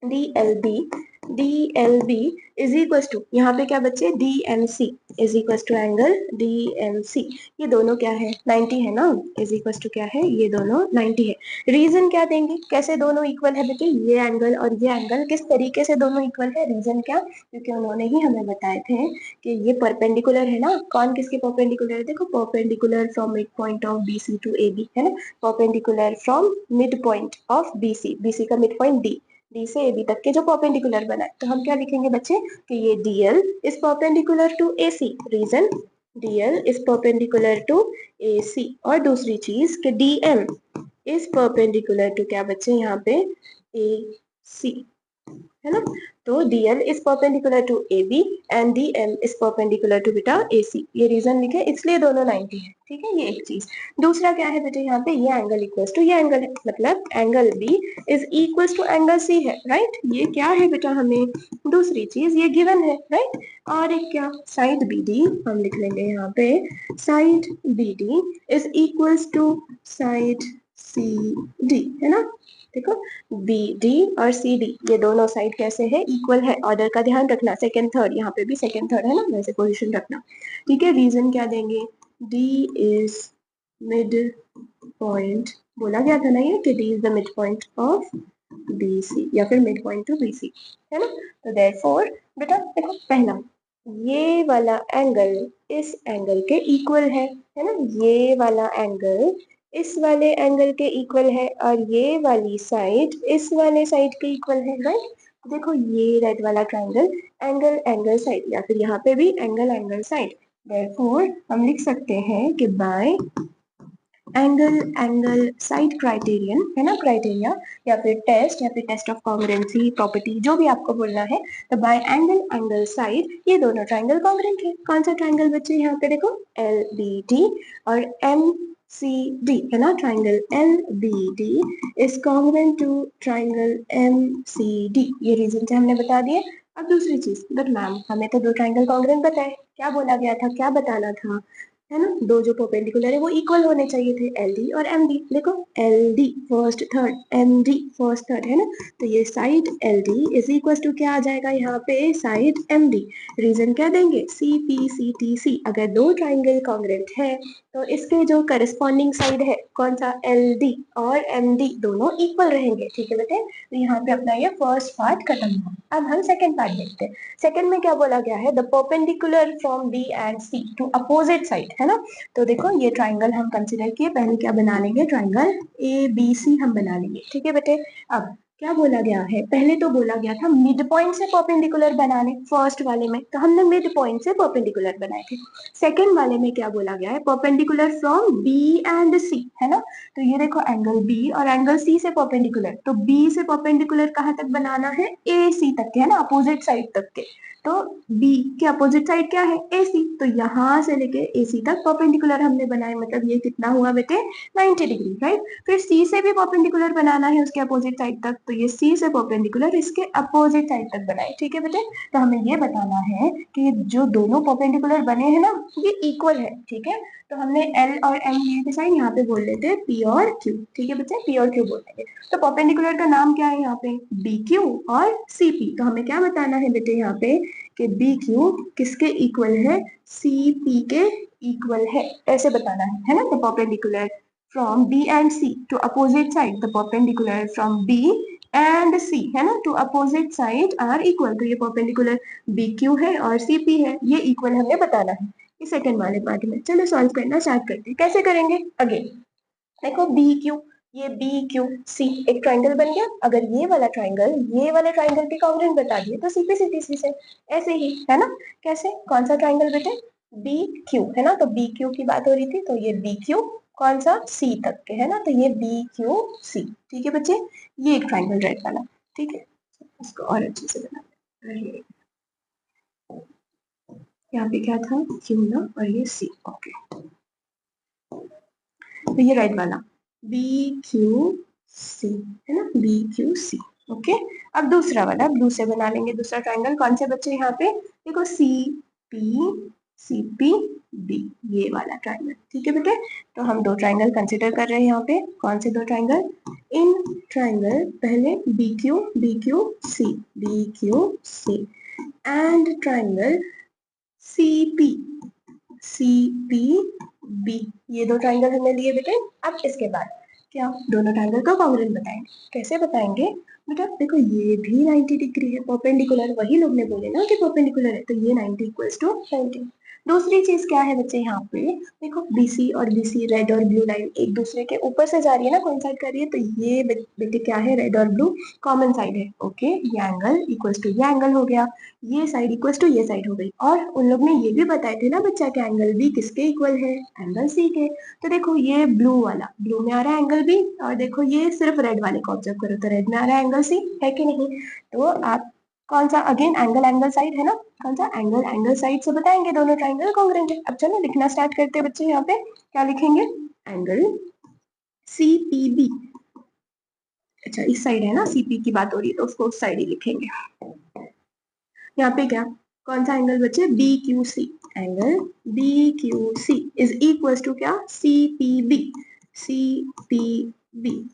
D L B, D L B is equal to, यहाँ पे क्या बच्चे, D M C is equal to angle D M C. ये दोनों क्या है, 90 है ना, इज इक्वल टू क्या है, ये दोनों 90 है। रीजन क्या देंगे, कैसे दोनों इक्वल है बेटे, ये एंगल और ये एंगल किस तरीके से दोनों इक्वल है, रीजन क्या, क्योंकि उन्होंने ही हमें बताए थे कि ये परपेंडिकुलर है ना। कौन किसके परपेंडिकुलर है, देखो perpendicular from mid point of B C to A B है ना, perpendicular from mid point of B C, B C का मिड पॉइंट डी, डी से AB तक के जो परपेंडिकुलर बना है। तो हम क्या लिखेंगे बच्चे कि ये DL is perpendicular to AC, reason DL is perpendicular to AC। और दूसरी चीज कि DM इज परपेंडिकुलर टू क्या बच्चे, यहाँ पे AC है ना। तो DL is perpendicular to AB and DM is perpendicular to बेटा AC, ये रीजन लिखे, इसलिए दोनों 90 है, ठीक है। ये एक चीज। दूसरा क्या है बेटे, यहाँ पे ये एंगल इक्वल्स टू ये एंगल है, मतलब angle B is equals to angle C है, राइट। ये क्या है बेटा, हमें दूसरी चीज ये गिवन है, राइट। और एक क्या, साइड BD हम लिख लेंगे यहाँ पे, side BD is equals to side CD है ना। देखो बी डी और सी डी ये दोनों साइड कैसे है, इक्वल है। ऑर्डर का ध्यान रखना, सेकंड थर्ड, यहाँ पे भी सेकंड थर्ड है ना, वैसे पोजीशन रखना, ठीक है। रीजन क्या देंगे, डी इज मिड पॉइंट, बोला गया था ना ये कि D is the mid point of B C, या फिर mid point to B C है ना। तो देयरफॉर बेटा देखो पहला, ये वाला एंगल इस एंगल के इक्वल है ना, ये वाला एंगल इस वाले एंगल के इक्वल है, और ये वाली साइड इस वाले साइड के इक्वल है, राइट। देखो ये रेड वाला ट्राइंगल एंगल एंगल साइड, या फिर यहाँ पे भी एंगल एंगल साइड। देयरफॉर हम लिख सकते हैं कि bye angle angle side criterion है ना, क्राइटेरिया या फिर टेस्ट ऑफ कॉन्ग्रुएंसी प्रॉपर्टी, जो भी आपको बोलना है। तो बाय एंगल एंगल साइड ये दोनों ट्राइंगल कॉन्ग्रुएंट है। कौन सा ट्राइंगल बच्चे, यहाँ पे देखो एल बी डी और एम सी डी है ना, triangle L B D is congruent to triangle M C D, ये रीजन से हमने बता दिए। अब दूसरी चीज, बट मैम हमें तो दो ट्राइंगल कॉन्ग्रुएंट बताए, क्या बोला गया था, क्या बताना था, है ना, दो जो परपेंडिकुलर है वो इक्वल होने चाहिए थे, एल डी और एम डी। देखो L D first third, M D first third है ना। तो ये side L D is equal to क्या आ जाएगा, यहाँ पे साइड एम डी। रीजन क्या देंगे, सी पी सी टी सी, अगर दो ट्राइंगल कॉन्ग्रुएंट है तो इसके जो करस्पॉन्डिंग साइड है कौन सा, एल डी और एम डी दोनों इक्वल रहेंगे, ठीक है बेटे। तो यहाँ पे अपना ये फर्स्ट पार्ट खत्म हुआ। अब हम सेकेंड पार्ट देखते हैं। सेकेंड में क्या बोला गया है, the perpendicular from B and C to opposite side है ना। तो देखो ये ट्राइंगल हम कंसिडर किए, पहले क्या बना लेंगे, ट्राइंगल ए बी सी हम बना लेंगे, ठीक है बेटे। अब क्या बोला गया है, पहले तो बोला गया था मिड पॉइंट से परपेंडिकुलर बनाने, फर्स्ट वाले में तो हमने मिड पॉइंट से परपेंडिकुलर बनाए थे। सेकंड वाले में क्या बोला गया है, परपेंडिकुलर फ्रॉम बी एंड सी, है ना। तो ये देखो एंगल बी और एंगल सी से परपेंडिकुलर, तो बी से परपेंडिकुलर कहाँ तक बनाना है, ए सी तक के, है ना, अपोजिट साइड तक के। तो बी के अपोजिट साइड क्या है, ए सी, तो यहाँ से लेके ए सी तक परपेंडिकुलर हमने बनाए, मतलब ये कितना हुआ बेटे, 90 डिग्री, राइट। फिर सी से भी परपेंडिकुलर बनाना है उसके अपोजिट साइड तक, तो ये सी से परपेंडिकुलर इसके अपोजिट साइड तक बनाए, ठीक है बेटे। तो हमें ये बताना है कि जो दोनों परपेंडिकुलर बने हैं ना, ये इक्वल है, ठीक है। तो हमने एल और एम ये के साइन यहाँ पे बोल लेते हैं पी और क्यू, ठीक है बच्चे, पी और क्यू बोल देंगे। तो परपेंडिकुलर का नाम क्या है यहाँ पे, बी क्यू और सी पी। तो हमें क्या बताना है बेटे यहाँ पे कि बी क्यू किसके इक्वल है, सी पी के इक्वल है, ऐसे बताना है ना। तो perpendicular from B and C to opposite side, the perpendicular from B and C, है ना, to opposite side are equal। तो ये perpendicular BQ है और CP है, ये equal हमें बताना है इस सेकंड वाले पार्ट में। चलो सॉल्व करना स्टार्ट करते हैं, कैसे करेंगे, अगेन देखो BQ, ये BQC एक ट्राइंगल बन गया। अगर ये वाला ट्राइंगल के कॉन्ग्रुएंट बता दिए तो CP से ऐसे ही, है ना। कैसे, कौन सा ट्राइंगल बेटे, BQ, है ना। तो BQ की बात हो रही थी, तो ये BQ कौन सा, C तक के, है ना। तो ये BQC, ठीक है बच्चे, ये एक ट्राइंगल रेड वाला, ठीक है। इसको और अच्छे से बना लेते, यहाँ पे क्या था, Q ना, और ये C, ओके। तो ये रेड वाला BQC, है ना, BQC, ओके। अब दूसरा वाला ब्लू से बना लेंगे दूसरा ट्राइंगल, कौन से बच्चे यहाँ पे, देखो CPCPD, ये वाला ट्राइंगल, ठीक है बेटे। तो हम दो ट्राइंगल कंसिडर कर रहे हैं यहाँ पे, कौन से दो ट्राइंगल, इन ट्राइंगल पहले BQC एंड ट्राइंगल CPB, ये दो ट्राइंगल हमने लिए बेटे। अब इसके बाद क्या, दोनों ट्राइंगल का कॉन्ग्रुएंट बताएंगे, कैसे बताएंगे बेटा, देखो ये भी 90 डिग्री है परपेंडिकुलर, वही लोग ने बोले ना कि परपेंडिकुलर है, तो ये 90 इक्वल्स टू 90। दूसरी चीज क्या है बच्चे, यहाँ पे देखो BC और BC, रेड और ब्लू लाइन एक दूसरे के ऊपर से जा रही है ना, कोइंसाइड कर रही है, तो ये बेटे क्या है, रेड और ब्लू कॉमन साइड है, ओके। ये एंगल इक्वल्स टू ये एंगल हो गया, ये साइड इक्वल्स टू ये साइड हो गई। और उन लोग ने ये भी बताए थे ना बच्चा कि एंगल बी किसके इक्वल है, एंगल सी के। तो देखो ये ब्लू वाला, ब्लू में आ रहा है एंगल बी, और देखो ये सिर्फ रेड वाले को ऑब्जर्व करो, तो रेड में आ रहा है एंगल सी, है कि नहीं। तो आप कौन सा, अगेन एंगल साइड है ना, कौन सा एंगल साइड से बताएंगे दोनों ट्राइंगल कॉन्ग्रुएंट है। अब चलो लिखना स्टार्ट करते हैं बच्चे, यहाँ पे क्या लिखेंगे, एंगल CPB, अच्छा इस साइड है ना, CP की बात हो रही है तो उसको उस साइड ही लिखेंगे। यहाँ पे क्या, कौन सा एंगल बचे, BQC, angle BQC is equal to क्या, CPB,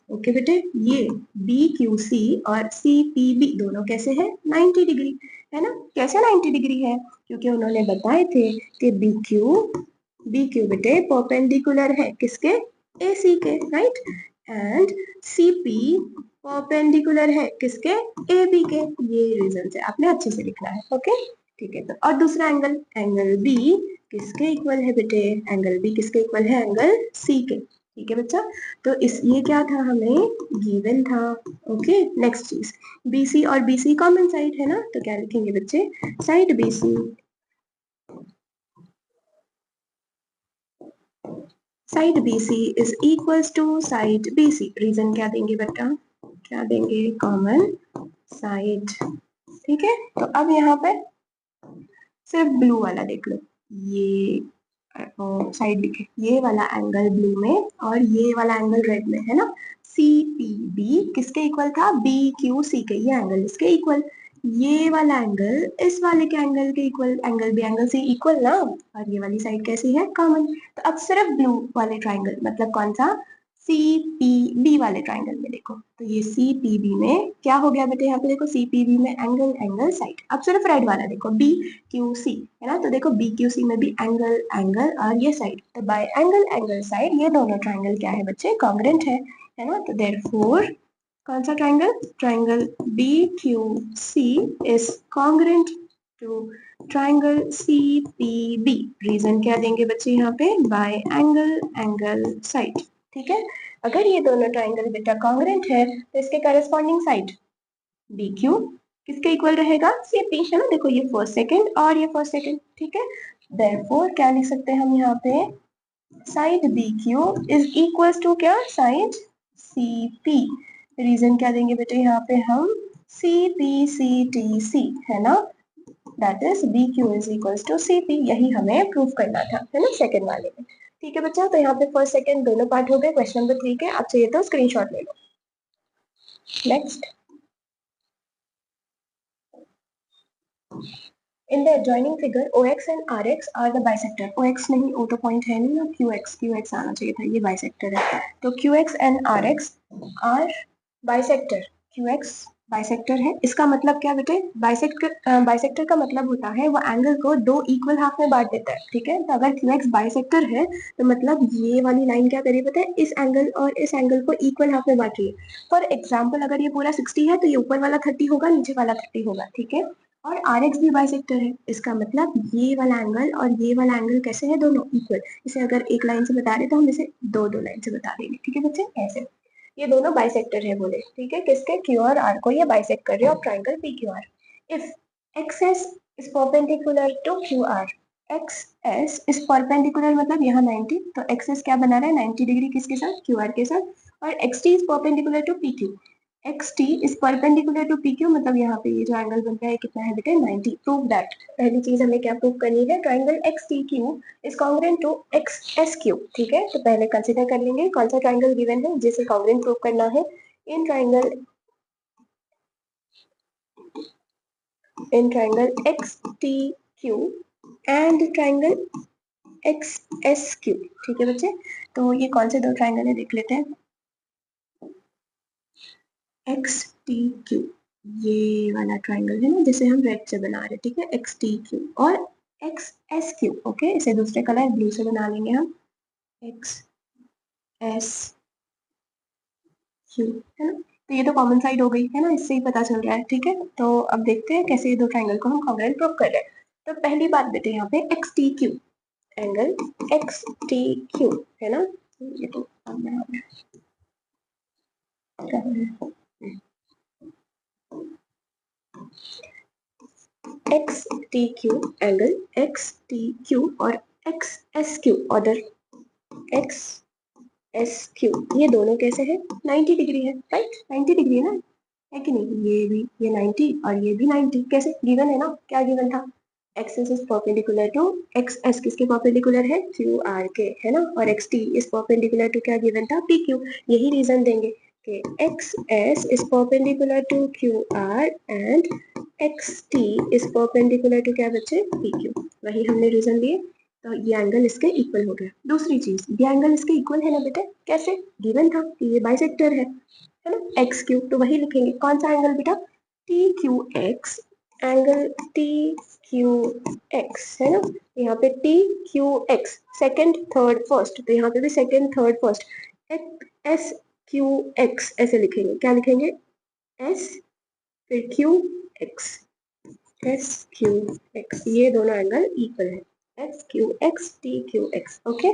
ओके बेटे। ये BQC और CPB दोनों कैसे हैं, 90 डिग्री, है ना। कैसे 90 डिग्री है, क्योंकि उन्होंने बताए थे कि BQ बेटे परपेंडिकुलर है किसके, AC के, राइट। एंड CP परपेंडिकुलर है किसके, AB के, ये रीजन है, आपने अच्छे से लिखना है, ओके ठीक है। तो और दूसरा एंगल B किसके इक्वल है बेटे, एंगल B किसके इक्वल है, एंगल C के, ठीक है बच्चा। तो इस ये क्या था, हमें गिवन था, ओके। नेक्स्ट चीज, BC और BC कॉमन साइड है ना, तो क्या लिखेंगे बच्चे, side BC, side BC is equals to side BC, reason क्या देंगे बेटा, क्या देंगे, कॉमन साइड, ठीक है। तो अब यहाँ पे सिर्फ ब्लू वाला देख लो, ये साइड लिखे, ये वाला एंगल ब्लू में और ये वाला एंगल रेड में, है ना। CPB किसके इक्वल था, BQC के, ये एंगल इसके इक्वल, ये वाला एंगल इस वाले के एंगल के equal, angle B angle C equal ना, और ये वाली साइड कैसी है, कॉमन। तो अब सिर्फ ब्लू वाले ट्राइंगल, मतलब कौन सा, CPB वाले ट्राइंगल में देखो, तो ये CPB में क्या हो गया बेटे, यहाँ पे देखो CPB में एंगल साइड। अब सिर्फ रेड वाला देखो BQC, है ना, तो देखो BQC में भी एंगल और ये साइड, तो बाय एंगल साइड ये दोनों ट्राइंगल क्या है बच्चे, कॉन्ग्रुएंट है ना। तो देयरफॉर कौन सा triangle BQC is congruent to triangle CPB, reason क्या देंगे बच्चे यहाँ पे, बाय एंगल साइड, ठीक है। अगर ये दोनों ट्राइंगल बेटा कॉन्ग्रेंट है तो इसके करस्पॉन्डिंग साइड बी क्यू किसके इक्वल रहेगा, CP है ना। देखो ये फर्स्ट सेकंड और ये फर्स्ट सेकंड, ठीक है। देयरफॉर क्या लिख सकते हैं हम यहाँ पे, side BQ is equal to क्या, साइड CP। रीजन क्या देंगे बेटे यहाँ पे हम, CPCTC है ना, that is BQ is equal to CP। यही हमें प्रूव करना था, है ना, सेकंड वाले में। ठीक है बच्चा, तो यहाँ पे फर्स्ट सेकंड दोनों पार्ट हो गए। क्वेश्चन नंबर 3 के आप चाहिए तो स्क्रीनशॉट ले लो। Next, in the adjoining figure OX and RX are the bisector। OX नहीं, O तो पॉइंट है नहीं ना, QX आना चाहिए था, ये बाइसेक्टर है। तो QX and RX are bisector। QX bisector है, इसका मतलब क्या बेटे, बाइसेक्टर का मतलब होता है वो एंगल को दो इक्वल हाफ में बांट देता है, ठीक है। तो अगर QX बाइसेक्टर है तो मतलब ये वाली लाइन क्या करी पता है, इस एंगल और इस एंगल को इक्वल हाफ में बांट रही है। फॉर एग्जाम्पल अगर ये पूरा 60 है तो ये ऊपर वाला 30 होगा, नीचे वाला 30 होगा, ठीक है। और RX भी बाइसेक्टर है, इसका मतलब ये वाला एंगल और ये वाला एंगल कैसे है, दोनों इक्वल। इसे अगर एक लाइन से बता रहे तो हम इसे दो दो लाइन से बता देंगे, ठीक है बच्चे, ऐसे। ये दोनों बाइसेक्टर है बोले, ठीक है, किसके, Q और R को ये बाइसेक्ट कर रहे हो triangle PQR। If XS is perpendicular to QR, XS is perpendicular मतलब यहाँ 90, तो XS क्या बना रहा है, 90 डिग्री किसके साथ, QR के साथ। और XT is perpendicular to PQ, XT is perpendicular to PQ, मतलब यहाँ पे ये जो एंगल बन रहा है कितना है बेटे, 90। प्रूव दैट, पहली चीज हमें क्या प्रूव करनी है, triangle XTQ is congruent to XSQ, ठीक है। तो पहले कंसीडर कर लेंगे कौन सा ट्राइंगल गिवन है जिसे कॉन्ग्रुएंट प्रूव करना है। In triangle XTQ and triangle XSQ, ठीक है बच्चे। तो ये कौन से दो ट्राइंगल है देख लेते हैं। XTQ ये वाला ट्राइंगल है ना, जिसे हम रेड से बना रहे हैं, ठीक है, XTQ और XSQ, ओके, इसे दूसरे कलर ब्लू से बना लेंगे हम, XSQ, है ना। तो ये तो कॉमन साइड हो गई है ना, इससे ही पता चल रहा है, ठीक है। तो अब देखते हैं कैसे ये दो ट्राइंगल को हम कॉन्ग्रुएंट प्रूव कर रहे हैं। तो पहली बात बेटे यहाँ पे XTQ एंगल XTQ है ना, ये तो XTQ एंगल XTQ और XSQ ऑर्डर XSQ, ये दोनों कैसे है, 90 डिग्री है, राइट, 90 डिग्री है ना, है कि नहीं। ये भी ये 90 और ये भी 90, कैसे, गिवन है ना, क्या गिवन था, XS is perpendicular to XS, किसके परपेंडिकुलर है, QR के, है ना। और XT इज परपेंडिकुलर टू क्या गिवन था, PQ। यही रीजन देंगे कि XS is perpendicular to QR and XT is perpendicular to क्या बच्चे, PQ। वही हमने रीजन दिए, तो ये एंगल इसके इक्वल हो गया। दूसरी चीज, ये एंगल इसके इक्वल है ना बेटा, कैसे, गिवन था कि ये बाइसेक्टर है ना, XQ, तो वही लिखेंगे, कौन सा एंगल बेटा, TQX एंगल TQX है ना। यहाँ पे TQX सेकंड थर्ड फर्स्ट, तो यहाँ पे भी सेकंड थर्ड फर्स्ट, SQX ऐसे लिखेंगे, क्या लिखेंगे, S फिर QX, SQX, ये दोनों एंगल इक्वल है, SQX TQX, ओके,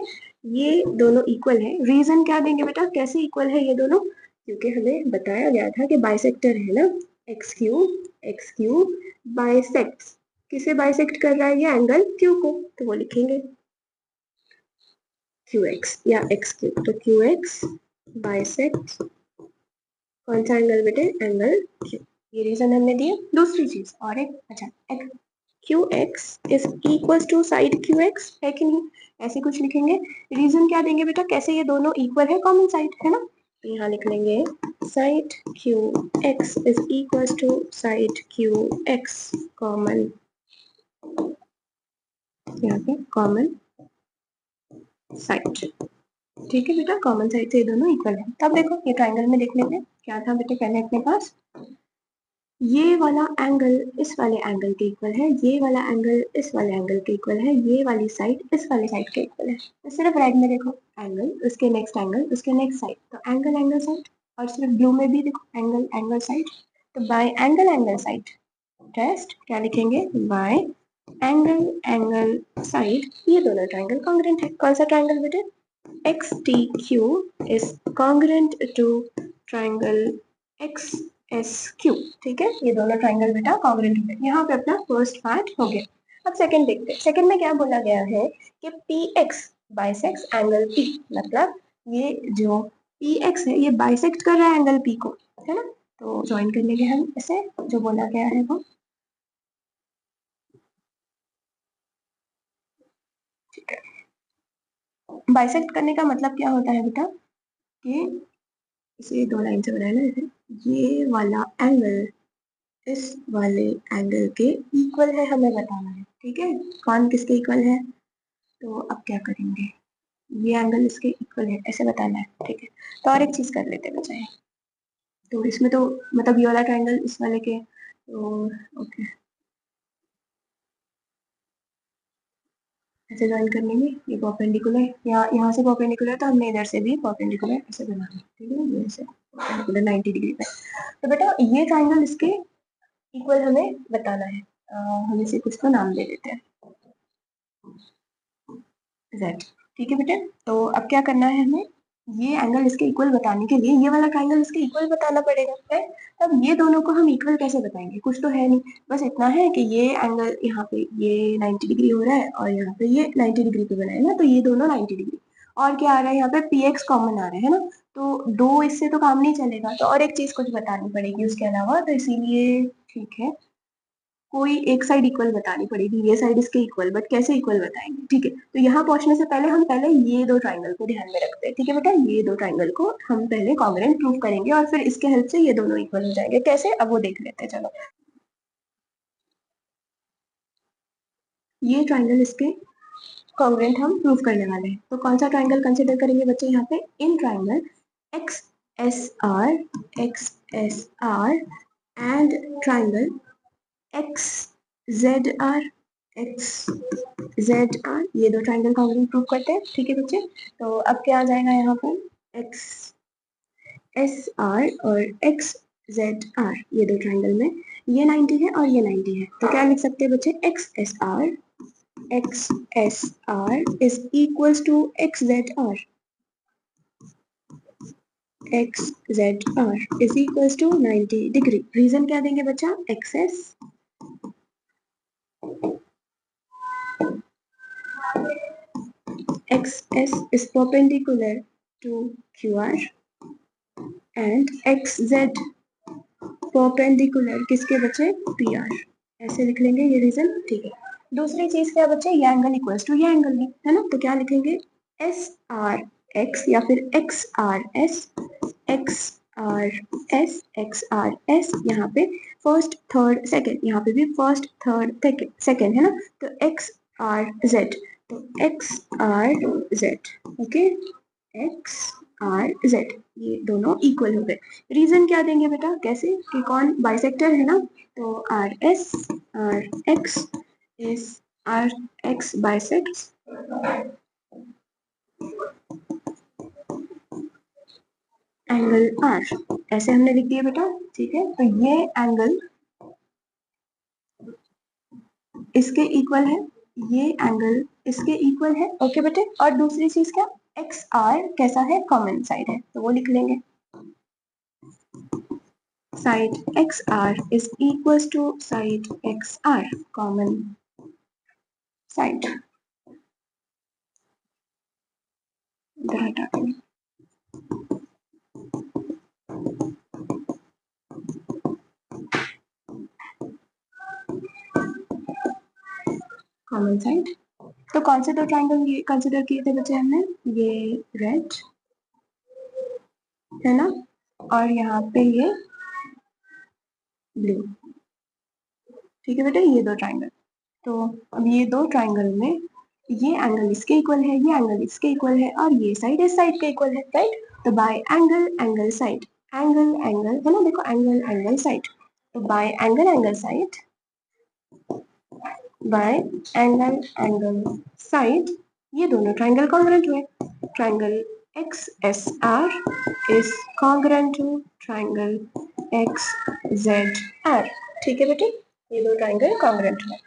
ये दोनों इक्वल है। रीजन क्या देंगे बेटा, कैसे इक्वल है ये दोनों, क्योंकि हमें बताया गया था कि बाइसेक्टर है ना, XQ बाइसेक्ट्स, किसे बाइसेक्ट कर रहा है ये एंगल, Q को, तो वो लिखेंगे QX या XQ, तो QX बाइसेक्ट कौन सा एंगल बेटे, एंगल Q। ये रीजन हमने दिए। दूसरी चीज और एक, अच्छा, QX is equal to side QX है कि नहीं, ऐसे कुछ लिखेंगे। रीजन क्या देंगे बेटा, कैसे ये दोनों इक्वल है, कॉमन साइड है ना, तो यहाँ लिख लेंगे side QX is equal to side QX common, यहाँ पे कॉमन साइड, ठीक है बेटा, कॉमन साइड से ये दोनों इक्वल है। तब देखो ये ट्राइंगल में देख लेते हैं क्या था बेटे, पहले अपने पास ये वाला एंगल इस वाले एंगल के इक्वल है, ये वाला एंगल इस वाले एंगल के इक्वल है, ये वाली साइड इस वाली साइड के इक्वल है। तो सिर्फ रेड में देखो एंगल, उसके नेक्स्ट एंगल, उसके नेक्स्ट साइड, तो एंगल एंगल साइड। और सिर्फ ब्लू में भी देखो एंगल एंगल साइड, तो by angle angle side test क्या लिखेंगे, बाय एंगल एंगल साइड, ये दोनों ट्राइंगल कॉन्ग्रुएंट है। कौन सा ट्राइंगल बेटे, X T Q is congruent to triangle X S Q. ठीक है, ये दोनों ट्राइंगल बेटा कॉन्ग्रेंट हो गए। यहाँ पे अपना फर्स्ट पार्ट हो गया। अब सेकंड देखते हैं। सेकंड में क्या बोला गया है कि P x bisects angle P, मतलब ये जो पी एक्स है ये बाइसेक्ट कर रहा है एंगल पी को, है ना। तो ज्वाइन कर लेंगे हम इसे, जो बोला गया है वो। ठीक है, बाइसेक्ट करने का मतलब क्या होता है बेटा कि इसे दो लाइन से बनाया ना, जैसे ये वाला एंगल इस वाले एंगल के इक्वल है, हमें बताना है। ठीक है, कौन किसके इक्वल है, तो अब क्या करेंगे, ये एंगल इसके इक्वल है ऐसे बताना है। ठीक है, तो और एक चीज कर लेते हैं बचाए, तो इसमें तो मतलब ये वाला ट्राइंगल इस वाले के, तो ओके ऐसे ज्वाइन कर लेंगे। ये परपेंडिकुलर, यहाँ से परपेंडिकुलर, तो हमने इधर से भी परपेंडिकुलर ऐसे बनाना है। ठीक है, ये ऐसे परपेंडिकुलर 90 डिग्री पे। तो बेटा ये ट्राइंगल इसके इक्वल हमें बताना है। हम इसे कुछ तो नाम दे देते हैं, जेड। ठीक है बेटा, तो अब क्या करना है हमें, ये एंगल इसके इक्वल बताने के लिए ये वाला ट्राइंगल इसके इक्वल बताना पड़ेगा, है। तब ये दोनों को हम इक्वल कैसे बताएंगे, कुछ तो है नहीं, बस इतना है कि ये एंगल यहाँ पे ये 90 डिग्री हो रहा है और यहाँ पे ये 90 डिग्री पे बनाए ना, तो ये दोनों 90 डिग्री। और क्या आ रहा है यहाँ पे, पी एक्स कॉमन आ रहा है ना, तो दो इससे तो काम नहीं चलेगा, तो और एक चीज कुछ बतानी पड़ेगी उसके अलावा, तो इसीलिए ठीक है कोई एक साइड इक्वल बतानी पड़ेगी, ये साइड इसके इक्वल, बट कैसे इक्वल बताएंगे। ठीक है, तो यहाँ पहुंचने से पहले हम पहले ये दो ट्राइंगल को ध्यान में रखते हैं। ठीक है बेटा, ये दो ट्राइंगल को हम पहले कॉन्ग्रुएंट प्रूव करेंगे और फिर इसके हेल्प से ये दोनों इक्वल हो जाएंगे। कैसे, अब वो देख लेते हैं, चलो। ये ट्राइंगल इसके कॉन्ग्रुएंट हम प्रूव करने वाले हैं, तो कौन सा ट्राइंगल कंसिडर करेंगे बच्चे यहाँ पे, in triangle X X S R and triangle X Z R, X Z R, ये दो ट्राइंगल कॉन्ग्रुएंट प्रूव करते हैं। ठीक है बच्चे, तो अब क्या आ जाएगा यहाँ पर, एक्स एस आर और एक्स जेड आर, ये दो ट्राइंगल में ये 90 है और ये 90 है, तो क्या लिख सकते हैं बच्चे, X S R is equals to X Z R, X Z R is equals to 90 degree. Reason क्या देंगे बच्चा, XS XS is perpendicular to QR and XZ perpendicular किसके बच्चे, PR, ऐसे लिख लेंगे, ये रीजन। ठीक है, दूसरी चीज क्या बच्चे, ये एंगल इक्वल्स टू ये एंगल है ना, तो क्या लिखेंगे, एस आर एक्स या फिर x R S, x R S यहाँ पे फर्स्ट थर्ड सेकेंड, यहाँ पे भी फर्स्ट थर्ड सेकेंड है ना, तो एक्स आर जेड, तो x are Z, okay, x are Z, ये दोनों इक्वल हो गए। रीजन क्या देंगे बेटा, कैसे कि कौन बाइसेक्टर है ना, तो R X is R X bisects angle R, ऐसे हमने लिख दिया बेटा। ठीक है, तो ये एंगल इसके इक्वल है, ये एंगल इसके इक्वल है, ओके बेटे। और दूसरी चीज क्या, एक्स आर कैसा है, कॉमन साइड है, तो वो लिख लेंगे, side X R is equal to side X R common side, इधर हटा देंगे। कॉमन साइड, तो कौन से दो ट्राइंगल ये कंसिडर किए थे बच्चे हमने, ये रेड है ना, और यहाँ पे ये ब्लू। ठीक है बेटा, ये दो ट्राइंगल, तो अब ये दो ट्राइंगल में ये एंगल इसके इक्वल है, ये एंगल इसके इक्वल है और ये साइड इस साइड के इक्वल है, राइट। तो by angle angle side, angle angle है ना, देखो एंगल एंगल साइड, तो by angle angle side, by angle angle side, ये दोनों ट्राइंगल कॉन्ग्रुएंट हुए। Triangle X S R is congruent to triangle X Z R. ठीक है बेटे, ये दो ट्राइंगल कॉन्ग्रुएंट हुए।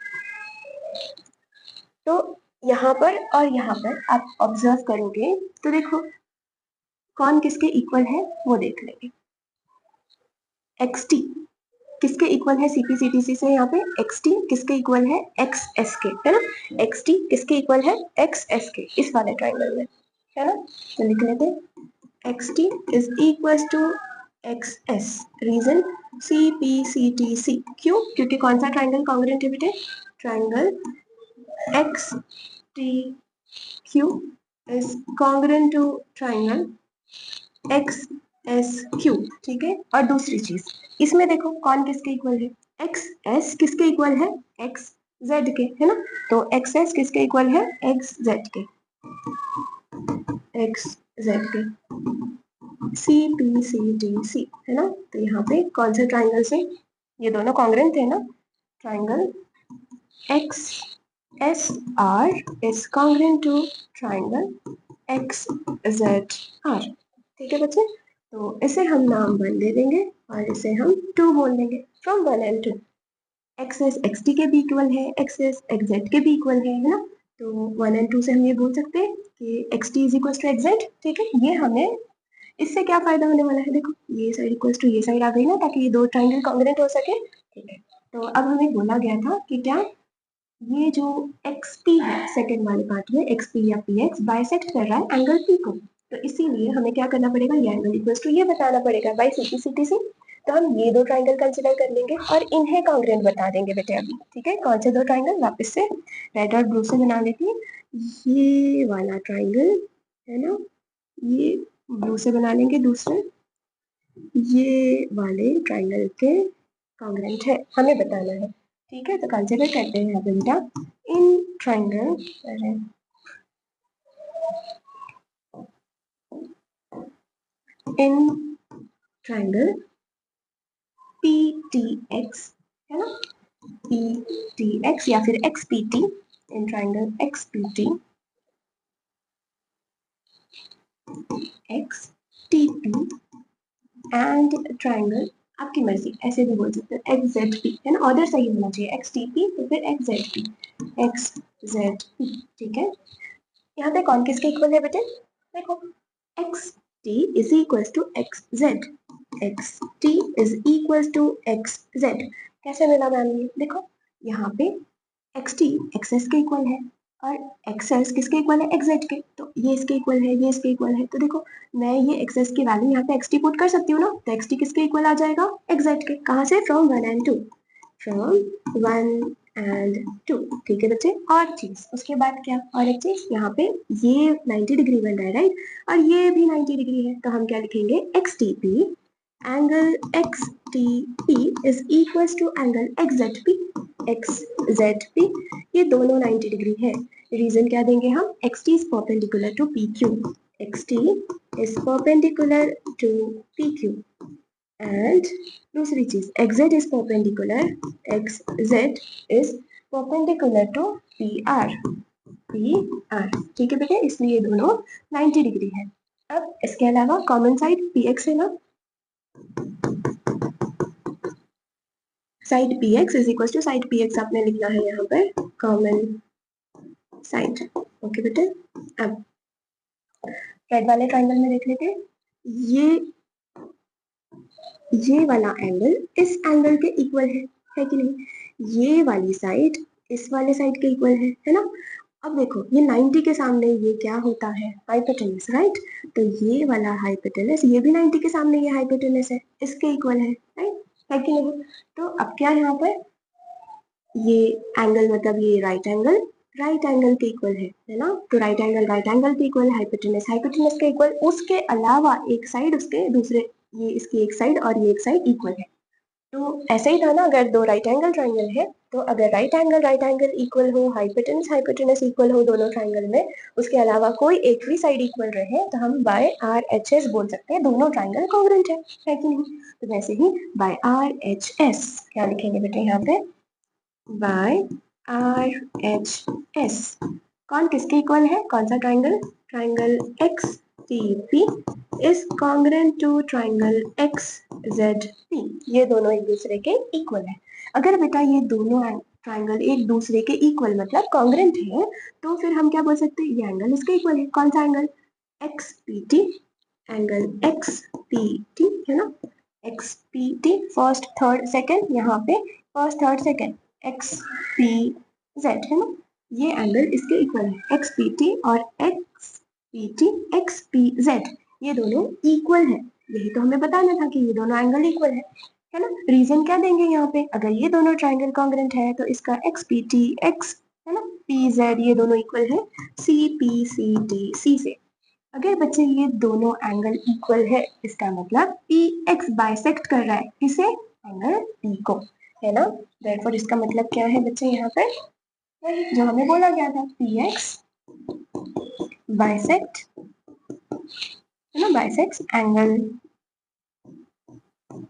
तो यहाँ पर और यहाँ पर आप ऑब्जर्व करोगे तो देखो कौन किसके इक्वल है वो देख लेंगे। xt किसके इक्वल है सीपीसीटीसी से, यहाँ पे xt किसके इक्वल है xs के, है ना। xt किसके इक्वल है xs के, इस वाले ट्राइंगल में, है ना। तो लिख लेते xt is equal to xs, reason cpctc, क्यों, क्योंकि कौन सा ट्राइंगल कॉन्ग्रुएंट है बेटे, ट्राइंगल xtq is congruent to triangle XSQ, ठीक है। और दूसरी चीज इसमें देखो कौन किसके इक्वल है, XS किसके इक्वल है XZ के, है ना। तो XS किसके इक्वल है XZ के, XZ के, CPCTC, है ना। तो यहाँ पे कौन से ट्राइंगल से ये दोनों कॉन्ग्रुएंट थे ना, triangle XSR is congruent to triangle XZR, ठीक है बच्चे। तो इसे हम नाम 1 दे देंगे और इसे हम 2 बोल देंगे, फ्रॉम 1 and 2। एक्सेस xt के भी इक्वल है, एक्सेस xz के भी इक्वल है ना। तो 1 and 2 से हम ये बोल सकते हैं कि xt is equal to xz, ठीक है। ये हमें इससे क्या फायदा होने वाला है, देखो ये साइड इक्वल टू ये साइड आ गई ना, ताकि ये दो ट्राइंगल कॉन्ग्रुएंट हो सके, ठीक है। तो अब हमें बोला गया था कि क्या ये जो xp है सेकंड वाले पार्ट में, xp या px बाइसेक्ट कर रहा है एंगल p को, तो इसीलिए हमें क्या करना पड़ेगा, ये एंगल इक्वल्स टू ये बताना पड़ेगा बाय CPCTC। तो हम ये दो ट्राइंगल कंसीडर कर लेंगे और इन्हें कॉन्ग्रुएंट बता देंगे बेटे अभी, ठीक है। कौन से दो ट्राइंगल, वापस से रेड और ब्लू से बना लेती है, ये वाला ट्राइंगल है ना, ये ब्लू से बना लेंगे दूसरे, ये वाले ट्राइंगल के कॉन्ग्रुएंट है हमें बताना है, ठीक है। तो कंसीडर करते हैं यहाँ पे बेटा in triangle, in triangle PTX, है ना, PTX या फिर XPT, in triangle XPT, XTP and triangle, आपकी मर्जी ऐसे भी बोल सकते हैं XZP, है ना, ऑर्डर सही होना चाहिए, XTP तो फिर XZP, XZP, ठीक है। यहाँ पे कौन किसके इक्वल है बेटे, देखो XT is equal to XZ, XT is equal to XZ, कैसे मिला मैम ये, देखो यहाँ पे XT XS के इक्वल है और XS किसके इक्वल है XZ के, तो ये इसके इक्वल है, ये इसके इक्वल है, तो देखो मैं ये XS की वैल्यू यहाँ पे XT पुट कर सकती हूँ ना, तो XT किसके इक्वल आ जाएगा XZ के, कहाँ से, फ्रॉम 1 and 2, फ्रॉम 1 and 2, ठीक है बच्चे। और चीज उसके बाद क्या, और एक चीज यहाँ पे ये 90 डिग्री बन रहा है राइट, और ये भी 90 डिग्री है, तो हम क्या लिखेंगे XTP angle XTP is equal to angle XZP, XZP ये दोनों 90 डिग्री है। रीजन क्या देंगे हम, XT is perpendicular to PQ, XT is perpendicular to PQ and दूसरी चीज XZ is perpendicular, XZ is perpendicular to PR, PR, ठीक है बेटे, इसलिए दोनों 90 डिग्री है। अब इसके अलावा कॉमन साइड PX है ना, side PX is equal to side PX आपने लिखना है यहाँ पर कॉमन साइड, ओके बेटे। अब रेड वाले ट्राइंगल में देख लेते हैं, ये वाला एंगल इस एंगल के इक्वल है कि नहीं, ये वाली साइड इस वाले साइड के इक्वल है ना। अब देखो ये 90 के सामने ये क्या होता है, हाइपोटेनस, राइट। तो ये वाला हाइपोटेनस, ये भी 90 के सामने ये हाइपोटेनस है, इसके इक्वल है, राइट, है कि नहीं। तो अब क्या यहाँ पर ये एंगल मतलब ये राइट एंगल के इक्वल है ना। तो राइट एंगल के इक्वल, हाइपोटेनस के इक्वल, उसके अलावा एक साइड उसके दूसरे, ये इसकी एक साइड और ये एक साइड इक्वल है। तो ऐसा ही था ना, अगर दो राइट एंगल ट्राइंगल है, तो अगर राइट एंगल इक्वल हो, हाइपोटेनस इक्वल हो दोनों ट्राइंगल में, उसके अलावा कोई एक भी साइड इक्वल रहे, तो हम बाय RHS बोल सकते हैं दोनों ट्राइंगल कॉन्ग्रुएंट है कि नहीं। तो वैसे ही बाय RHS क्या लिखेंगे बेटे यहाँ पे, बाय RHS कौन किसके इक्वल है, कौन सा triangle, triangle XTP is congruent to triangle XZP, ये दोनों एक दूसरे के इक्वल है। अगर बेटा ये दोनों ट्राइंगल एक दूसरे के इक्वल मतलब कॉन्ग्रेंट है, तो फिर हम क्या बोल सकते हैं, ये एंगल इसके इक्वल है। कौन सा angle? X P T, angle x P T है ना, x P T first third second, यहाँ पे first third second x P Z है ना, ये एंगल इसके इक्वल है। एक्स पी टी और x P T x P Z ये दोनों इक्वल है, यही तो हमें बताना था कि ये दोनों एंगल इक्वल है ना। रीजन क्या देंगे यहाँ पे, अगर ये दोनों ट्राइंगल कॉन्ग्रेंट है तो इसका एक्स पी टी एक्स है ना, पी जेड ये दोनों इक्वल है सी पी सी डी सी से। अगर बच्चे ये दोनों एंगल इक्वल है, इसका मतलब पी एक्स बाइसेक्ट कर रहा है किसे, एंगल पी को, है ना। देयरफॉर इसका मतलब क्या है बच्चे, यहाँ पे वही जो हमें बोला गया था, पी एक्स बाइसेक्ट है ना, बाइसेक्ट एंगल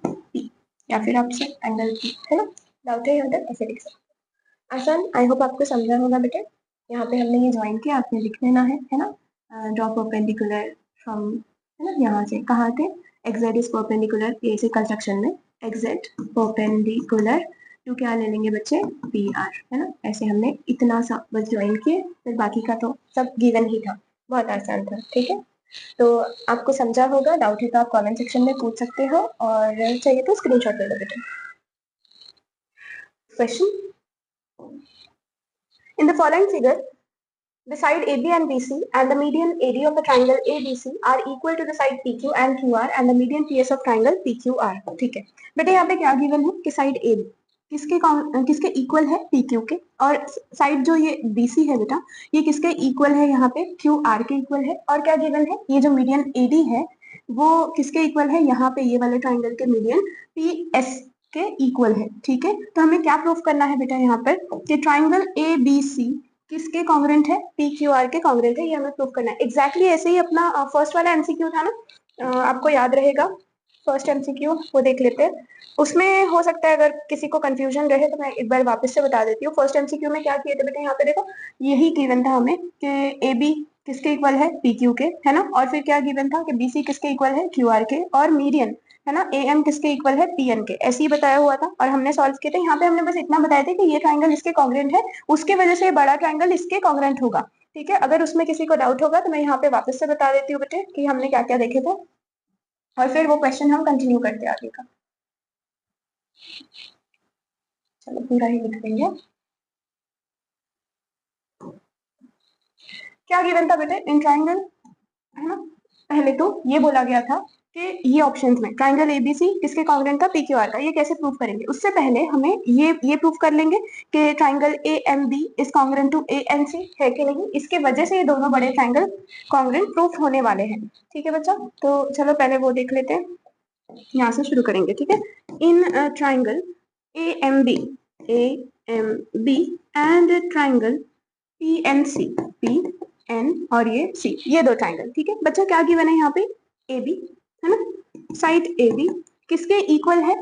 पी, या फिर आपसे एंगल पी है ना। डाउट है यहाँ तक, ऐसे लिख सकते हैं। आसान, आई होप आपको समझा होगा बेटे। यहाँ पे हमने ये ज्वाइन किया, आपने लिख लेना है ना। ड्रॉ परपेंडिकुलर फ्रॉम, है ना, यहाँ से कहाँ थे, एक्जेड इज परपेंडिकुलर, ये से कंस्ट्रक्शन में एक्जेड परपेंडिकुलर टू क्या ले लेंगे बच्चे, पी आर है ना। ऐसे हमने इतना सा बस ज्वाइन किए, फिर बाकी का तो सब गिवन ही था, बहुत आसान था, ठीक है। तो आपको समझा होगा, डाउट है तो आप कमेंट सेक्शन में पूछ सकते हो, और चाहिए तो स्क्रीनशॉट ले लो बेटा। Question, in the following figure, the side AB and BC and the median AD of the triangle ABC are equal to the side PQ and QR and the median PS of triangle PQR। ठीक है बेटे, यहाँ पे क्या given है कि side AB किसके equal है, PQ के, और साइड जो ये BC है बेटा, ये किसके इक्वल है, यहाँ पे QR के इक्वल है। और क्या गिवन है, ये जो मीडियन AD है वो किसके इक्वल है, यहाँ पे ये वाले ट्राइंगल के मीडियन PS के इक्वल है। ठीक है, तो हमें क्या प्रूफ करना है बेटा यहाँ पर, कि ट्राइंगल ABC किसके कॉन्ग्रेंट है, PQR के कॉन्ग्रेंट है, ये हमें प्रूफ करना है। एग्जैक्टली ऐसे ही अपना फर्स्ट वाला एमसीक्यू था ना, आपको याद रहेगा फर्स्ट एमसीक्यू, वो देख लेते हैं। उसमें हो सकता है अगर किसी को कंफ्यूजन रहे तो मैं एक बार वापस से बता देती हूँ। फर्स्ट एमसीक्यू में क्या किए थे बेटा, यहाँ पे देखो यही गिवन था हमें कि AB किसके इक्वल है, PQ के, है ना। और फिर क्या गिवन था कि BC किसके इक्वल है, QR के, और मीडियन है ना AM किसके इक्वल है, PN के, ऐसे ही बताया हुआ था और हमने सॉल्व किए थे। यहाँ पे हमने बस इतना बताया था कि ये ट्राइंगल इसके कॉन्ग्रेंट है, उसके वजह से बड़ा ट्राइंगल इसके कॉन्ग्रेंट होगा। ठीक है, अगर उसमें किसी को डाउट होगा तो मैं यहाँ पे वापस से बता देती हूँ बेटे कि हमने क्या क्या देखे थे, और फिर वो क्वेश्चन हम कंटिन्यू करते आगे का। चलो पूरा ही लिख देंगे। क्या गिवन था बेटे इन ट्राइंगल, है ना। पहले तो ये बोला गया था कि ये ऑप्शंस में ट्राइंगल एबीसी किसके कॉन्ग्रेंट था, पीक्यूआर का। ये कैसे प्रूफ करेंगे, उससे पहले हमें ये प्रूफ कर लेंगे कि triangle AMB is congruent to ANC है कि नहीं, इसके वजह से ये दोनों बड़े ट्राइंगल कॉन्ग्रेंट प्रूफ होने वाले हैं। ठीक है बच्चा, तो चलो पहले वो देख लेते हैं, यहाँ से शुरू करेंगे। ठीक है, in triangle AMB AMB and triangle PNC P N और ये सी, ये दो ट्राइंगल। ठीक है बच्चा, क्या गिवन है यहाँ पे, ए बी है ना, साइड ए बी किसके इक्वल है,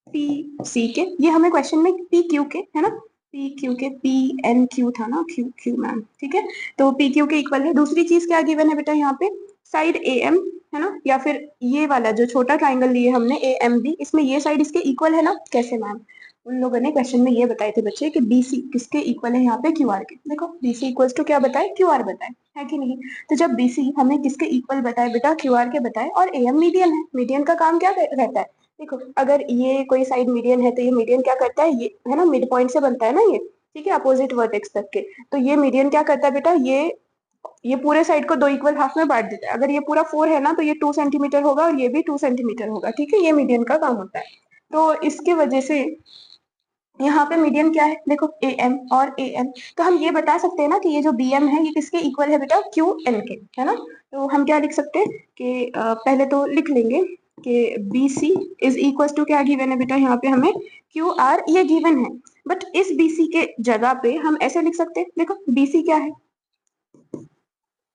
पी सी के। ये हमें क्वेश्चन में पी क्यू के है ना, पी क्यू के, पी एन क्यू था ना, क्यू क्यू मैम। ठीक है, तो पी क्यू के इक्वल है। दूसरी चीज क्या गिवन है बेटा यहाँ पे, साइड ए एम है ना, या फिर ये वाला जो छोटा ट्राइंगल लिए हमने ए एम बी, इसमें ये साइड इसके इक्वल है ना। कैसे मैम, उन लोगों ने क्वेश्चन में ये बताए थे बच्चे कि BC किसके इक्वल है, यहाँ पे QR के। देखो BC इक्वल्स टू क्या बताए, QR बताए, है कि नहीं। तो जब BC हमें किसके इक्वल बताए बेटा, QR के बताए, और AM मीडियन है। मीडियन का काम क्या रहता है, देखो अगर ये कोई साइड मीडियन है तो ये मीडियन क्या करता है, ये है ना मिड पॉइंट से बनता है ना ये, ठीक है, अपोजिट वर्टेक्स तक के। तो ये मीडियन क्या करता है बेटा, ये पूरे साइड को दो इक्वल हाफ में बांट देता है। अगर ये पूरा 4 है ना तो ये 2 सेंटीमीटर होगा और ये भी 2 सेंटीमीटर होगा। ठीक है, ये मीडियन का काम होता है। तो इसकी वजह से यहाँ पे मीडियन क्या है, देखो ए एम और ए एन, तो हम ये बता सकते हैं ना कि ये जो बी एम है ये किसके इक्वल है बेटा, क्यू एन के, है ना। तो हम क्या लिख सकते हैं कि पहले तो लिख लेंगे कि B C is equal to क्या गिवन है बेटा, यहाँ पे हमें क्यू आर ये गिवन है। बट इस बी सी के जगह पे हम ऐसे लिख सकते हैं, देखो बी सी क्या है,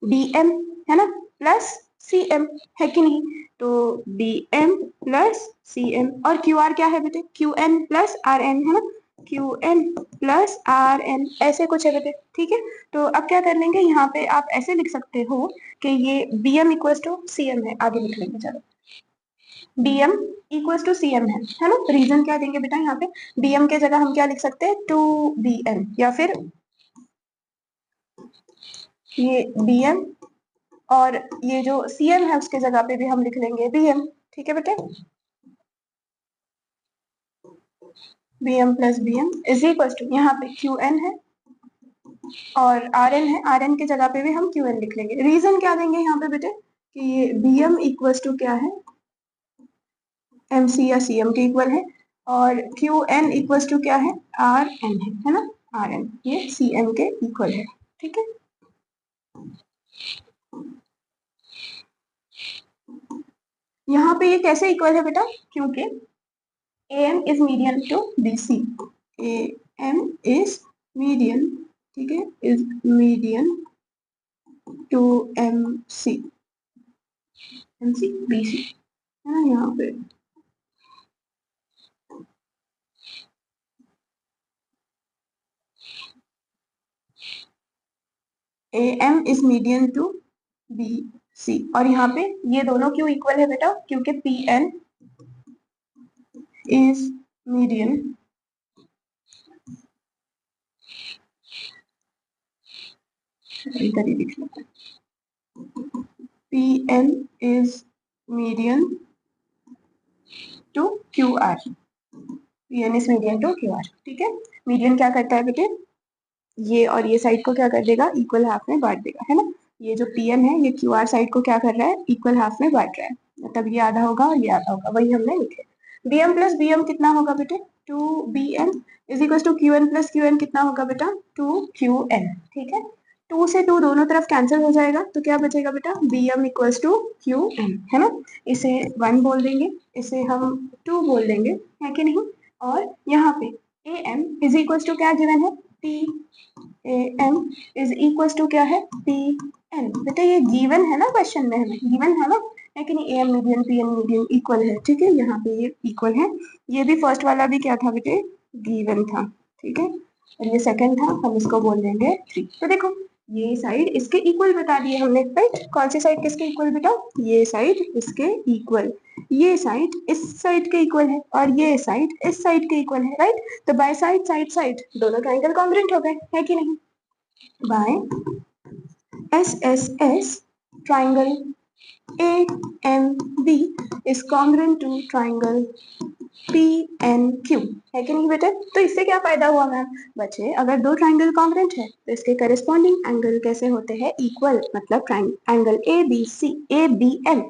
डी एम है ना, प्लस सी एम, है कि नहीं। तो D M plus C M, और क्यू आर क्या है बेटे, Q N plus R N है ना, Q N plus R N, ऐसे कुछ है बेटे। ठीक है, तो अब क्या कर लेंगे, यहाँ पे आप ऐसे लिख सकते हो कि ये B M equal to C M है। आगे लिख लेंगे, चलो BM इक्वल टू CM है ना। रीजन क्या देंगे बेटा यहाँ पे, BM के जगह हम क्या लिख सकते हैं 2BM, या फिर ये BM और ये जो CM है उसके जगह पे भी हम लिख लेंगे BM। ठीक है बेटा, BM plus BM is equal to, यहाँ पे QN है और RN है, RN की जगह पे भी हम QN लिख लेंगे। रीजन क्या देंगे यहाँ पे बेटे कि ये BM इक्वल टू क्या है, MC या CM के इक्वल है, और QN इक्वल टू क्या है, RN है ना, RN ये CM के इक्वल है। ठीक है, यहाँ पे ये कैसे इक्वल है बेटा, क्योंकि AM is median to BC, AM is median, ठीक है, is median to MC, BC है ना। यहाँ पे AM is median to BC, और यहाँ पे ये दोनों क्यों इक्वल है बेटा, क्योंकि PN इज मीडियन इधर ही लिख लेते हैं, PN is median to QR, PN is median to QR। ठीक है, मीडियन क्या करता है बेटे, ये और ये साइड को क्या कर देगा, इक्वल हाफ में बांट देगा, है ना। ये जो PN है ये QR साइड को क्या कर रहा है, इक्वल हाफ में बांट रहा है, मतलब ये आधा होगा और ये आधा होगा, वही हमने लिखे। BM प्लस BM कितना होगा बेटे, 2BM is equal to QN plus QN कितना होगा बेटा, 2QN। ठीक है, 2 से 2 दोनों तरफ कैंसिल हो जाएगा, तो क्या बचेगा बेटा, BM इक्वल्स टू QN, है ना। इसे 1 बोल देंगे, इसे हम 2 बोल देंगे, है कि नहीं। और यहाँ पे AM इज इक्वल्स टू क्या गिवन है, PAM इज इक्वल्स टू क्या है, PN। बेटा ये गिवन है ना, क्वेश्चन में हमें गिवन है ना, है कि नहीं, AM median PN median equal है। ठीक है, यहाँ पे ये इक्वल है, ये भी फर्स्ट वाला भी क्या था बेटे, गिवन था। ठीक है, और ये सेकंड था, हम इसको बोल देंगे 3। तो देखो ये साइड इसके इक्वल बता दिए हमने, राइट। कौन सी साइड किसके इक्वल बेटा, ये साइड इसके इक्वल, ये साइड इस साइड के इक्वल है, और ये साइड इस साइड के इक्वल है, राइट। तो बाय साइड साइड साइड दोनों ट्राइंगल कॉन्ग्रुएंट हो गए, है कि नहीं। By SSS triangle AMB is congruent to triangle PNQ, है कि नहीं बेटे। तो इससे क्या फायदा हुआ मैम, बच्चे अगर दो ट्राइंगल कॉन्ग्रुएंट है तो इसके करेस्पॉन्डिंग एंगल कैसे होते हैं, इक्वल, मतलब एंगल ABM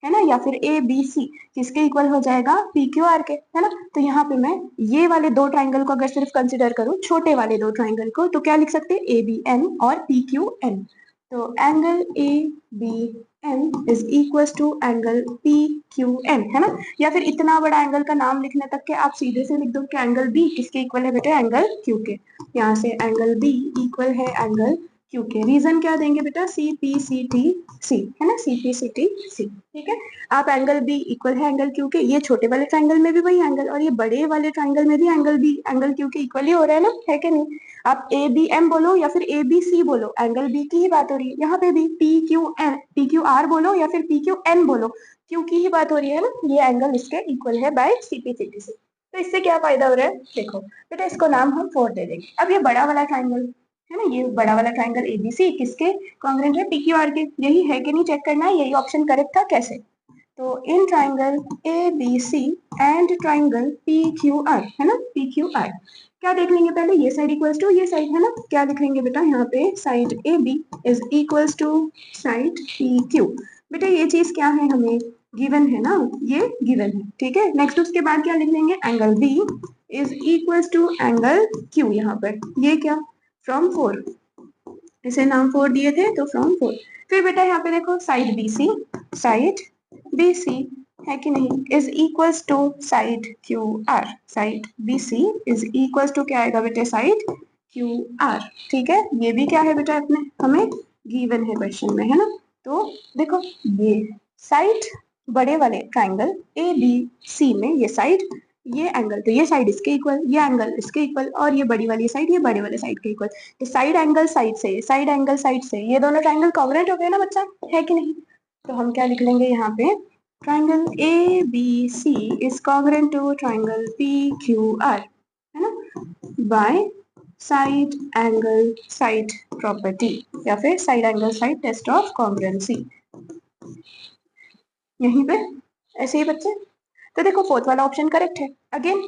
है ना, या फिर ABC किसके इक्वल हो जाएगा, PQR के, है ना। तो यहाँ पे मैं ये वाले दो ट्राइंगल को अगर सिर्फ कंसिडर करूँ, छोटे वाले दो ट्राइंगल को, तो क्या लिख सकते हैं, ABM और PQN। तो angle ABM is equal to angle PQN, है ना। या फिर इतना बड़ा एंगल का नाम लिखने तक के आप सीधे से लिख दो कि एंगल B किसके इक्वल है बेटे, एंगल Q के। यहाँ से एंगल B इक्वल है एंगल Q के। रीजन क्या देंगे बेटा, CPCTC, है ना, CPCTC। ठीक है, आप एंगल B इक्वल है एंगल Q के, ये छोटे वाले ट्राइंगल में भी वही एंगल, और ये बड़े वाले ट्राइंगल में भी एंगल B एंगल Q के इक्वल ही हो रहा है ना, है कि नहीं। आप ABM बोलो या फिर ABC बोलो, एंगल B की ही बात हो रही है। यहाँ पे भी PQR बोलो या फिर PQN बोलो, Q की ही बात हो रही है ना, ये एंगल इसके इक्वल है बाय CPCTC। तो इससे क्या फायदा हो रहा है, देखो बेटा इसको नाम हम 4 दे देंगे। अब ये बड़ा वाला ट्राइंगल है ना, ये बड़ा वाला ट्राइंगल ABC किसके कॉन्ग्रुएंट है, PQR के, यही है कि नहीं चेक करना है, यही ऑप्शन करेक्ट था, कैसे। तो in triangle ABC and triangle PQR, है ना, PQR क्या देख लेंगे पहले, ये साइड इक्वल्स टू ये साइड, है ना। क्या लिखेंगे बेटा यहाँ पे, side AB is equals to side PQ। बेटा ये चीज क्या है, हमें गिवन है ना, ये गिवन है। ठीक है, नेक्स्ट उसके बाद क्या लिख लेंगे, angle B is equals to angle Q। यहाँ पर ये क्या, फ्रॉम 4, इसे नाम 4 दिए थे तो फ्रॉम 4। फिर बेटा यहाँ पे देखो साइड BC है कि नहीं, is equals to side QR, side BC is equals to क्या आएगा बेटे, साइड QR। ठीक है, ये भी क्या है बेटा, अपने हमें गिवन है क्वेश्चन में, है ना। तो देखो ये साइड बड़े वाले ट्राइंगल ABC में ये साइड, ये एंगल, तो ये साइड इसके इक्वल, ये एंगल इसके इक्वल, और ये बड़ी वाली साइड ये बड़े वाले साइड के इक्वल। तो साइड एंगल साइड से, साइड एंगल साइड से, ये दोनों ट्राइंगल कॉन्ग्रुएंट हो गए ना बच्चा, है कि नहीं। तो हम क्या लिख लेंगे यहाँ पे, triangle ABC is congruent to triangle PQR, है ना, by side angle side property या फिर side angle side test of congruency. यहीं पे ऐसे ही बच्चे, तो देखो फोर्थ वाला ऑप्शन करेक्ट है। अगेन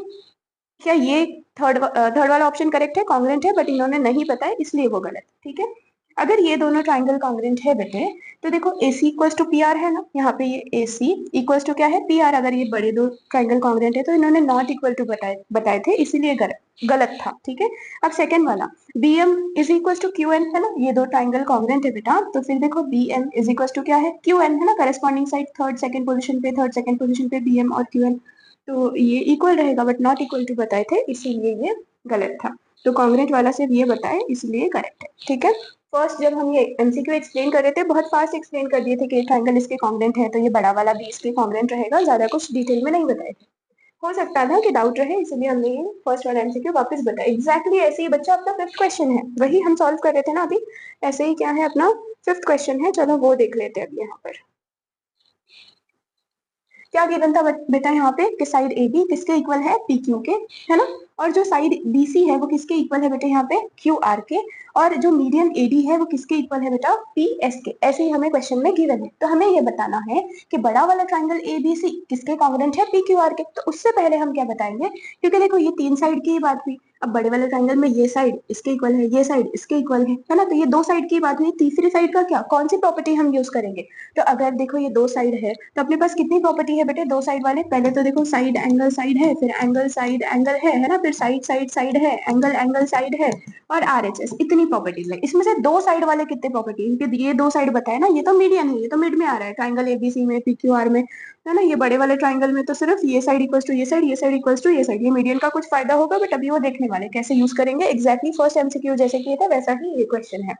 क्या ये थर्ड वाला ऑप्शन करेक्ट है, कॉन्ग्रुएंट है, बट इन्होंने नहीं बताया इसलिए वो गलत, ठीक है। अगर ये दोनों ट्राइंगल कॉन्ग्रुएंट है बेटे, तो देखो AC इक्वल्स टू PR है ना, यहाँ पे ये AC इक्वल्स टू क्या है, PR। अगर ये बड़े दो ट्राइंगल कॉन्ग्रुएंट है तो इन्होंने नॉट इक्वल टू बताए थे, इसीलिए गलत था, ठीक है। अब सेकंड वाला BM is equal to QN है ना, ये दो ट्राइंगल कॉन्ग्रुएंट है बेटा, तो फिर देखो BM इज इक्वल टू क्या है, QN है ना, corresponding side third second position पे BM और QN, तो ये इक्वल रहेगा, बट नॉट इक्वल टू बताए थे इसीलिए ये गलत था। तो कॉन्ग्रुएंट वाला सिर्फ ये बताए इसलिए करेक्ट है, ठीक है। फर्स्ट जब हम ये MCQ एक्सप्लेन कर रहे थे, बहुत फास्ट एक्सप्लेन कर दिए थे कि ट्राइंगल इसके कॉन्ग्रुएंट है तो ये बड़ा वाला भी इसके कॉन्ग्रुएंट रहेगा, ज्यादा कुछ डिटेल में नहीं बताए थे। हो सकता था कि डाउट रहे, इसलिए हमने ये फर्स्ट वाला MCQ वापस बताया। एग्जैक्टली ऐसे ही बच्चा अपना फिफ्थ क्वेश्चन है, वही हम सॉल्व कर रहे थे ना अभी, ऐसे ही क्या है अपना फिफ्थ क्वेश्चन है, चलो वो देख लेते हैं अभी। यहाँ पर क्या गिवन था बेटा यहाँ पे कि साइड AB किसके इक्वल है, PQ के, है ना, और जो साइड BC है वो किसके इक्वल है बेटा यहाँ पे, QR के, और जो मीडियन AD है वो किसके इक्वल है बेटा, PS के। ऐसे ही हमें क्वेश्चन में गिवन है, तो हमें ये बताना है कि बड़ा वाला ट्राइंगल ABC किसके कॉन्ग्रुएंट है, PQR के। तो उससे पहले हम क्या बताएंगे, क्योंकि देखो ये तीन साइड की बात हुई, अब बड़े वाले ट्राइंगल में ये साइड इसके इक्वल है, ये साइड इसके इक्वल है ना, तो ये दो साइड की बात हुई। तीसरी साइड का क्या, कौन सी प्रॉपर्टी हम यूज करेंगे, तो अगर देखो ये दो साइड है तो अपने पास कितनी प्रॉपर्टी है बेटे, दो साइड वाले, पहले तो देखो साइड एंगल साइड है, फिर एंगल साइड एंगल है ना, फिर साइड साइड साइड है, एंगल एंगल साइड है, और RHS, इतनी प्रॉपर्टीज है। इसमें से दो साइड वाले कितने प्रॉपर्टी, क्योंकि ये दो साइड बताए ना, ये तो मीडियन है, ये तो मिड में आ रहा है ट्राइंगल ABC में, PQR में, है ना। ये बड़े वाले ट्राइंगल में तो सिर्फ ये साइड इक्वल्स टू ये साइड, ये साइड इक्वल्स टू ये साइड, ये मीडियन का कुछ फायदा होगा, बट अभी वो देखने वाले कैसे यूज करेंगे। एग्जैक्टली फर्स्ट MCQ जैसे किए थे वैसा ही ये क्वेश्चन है।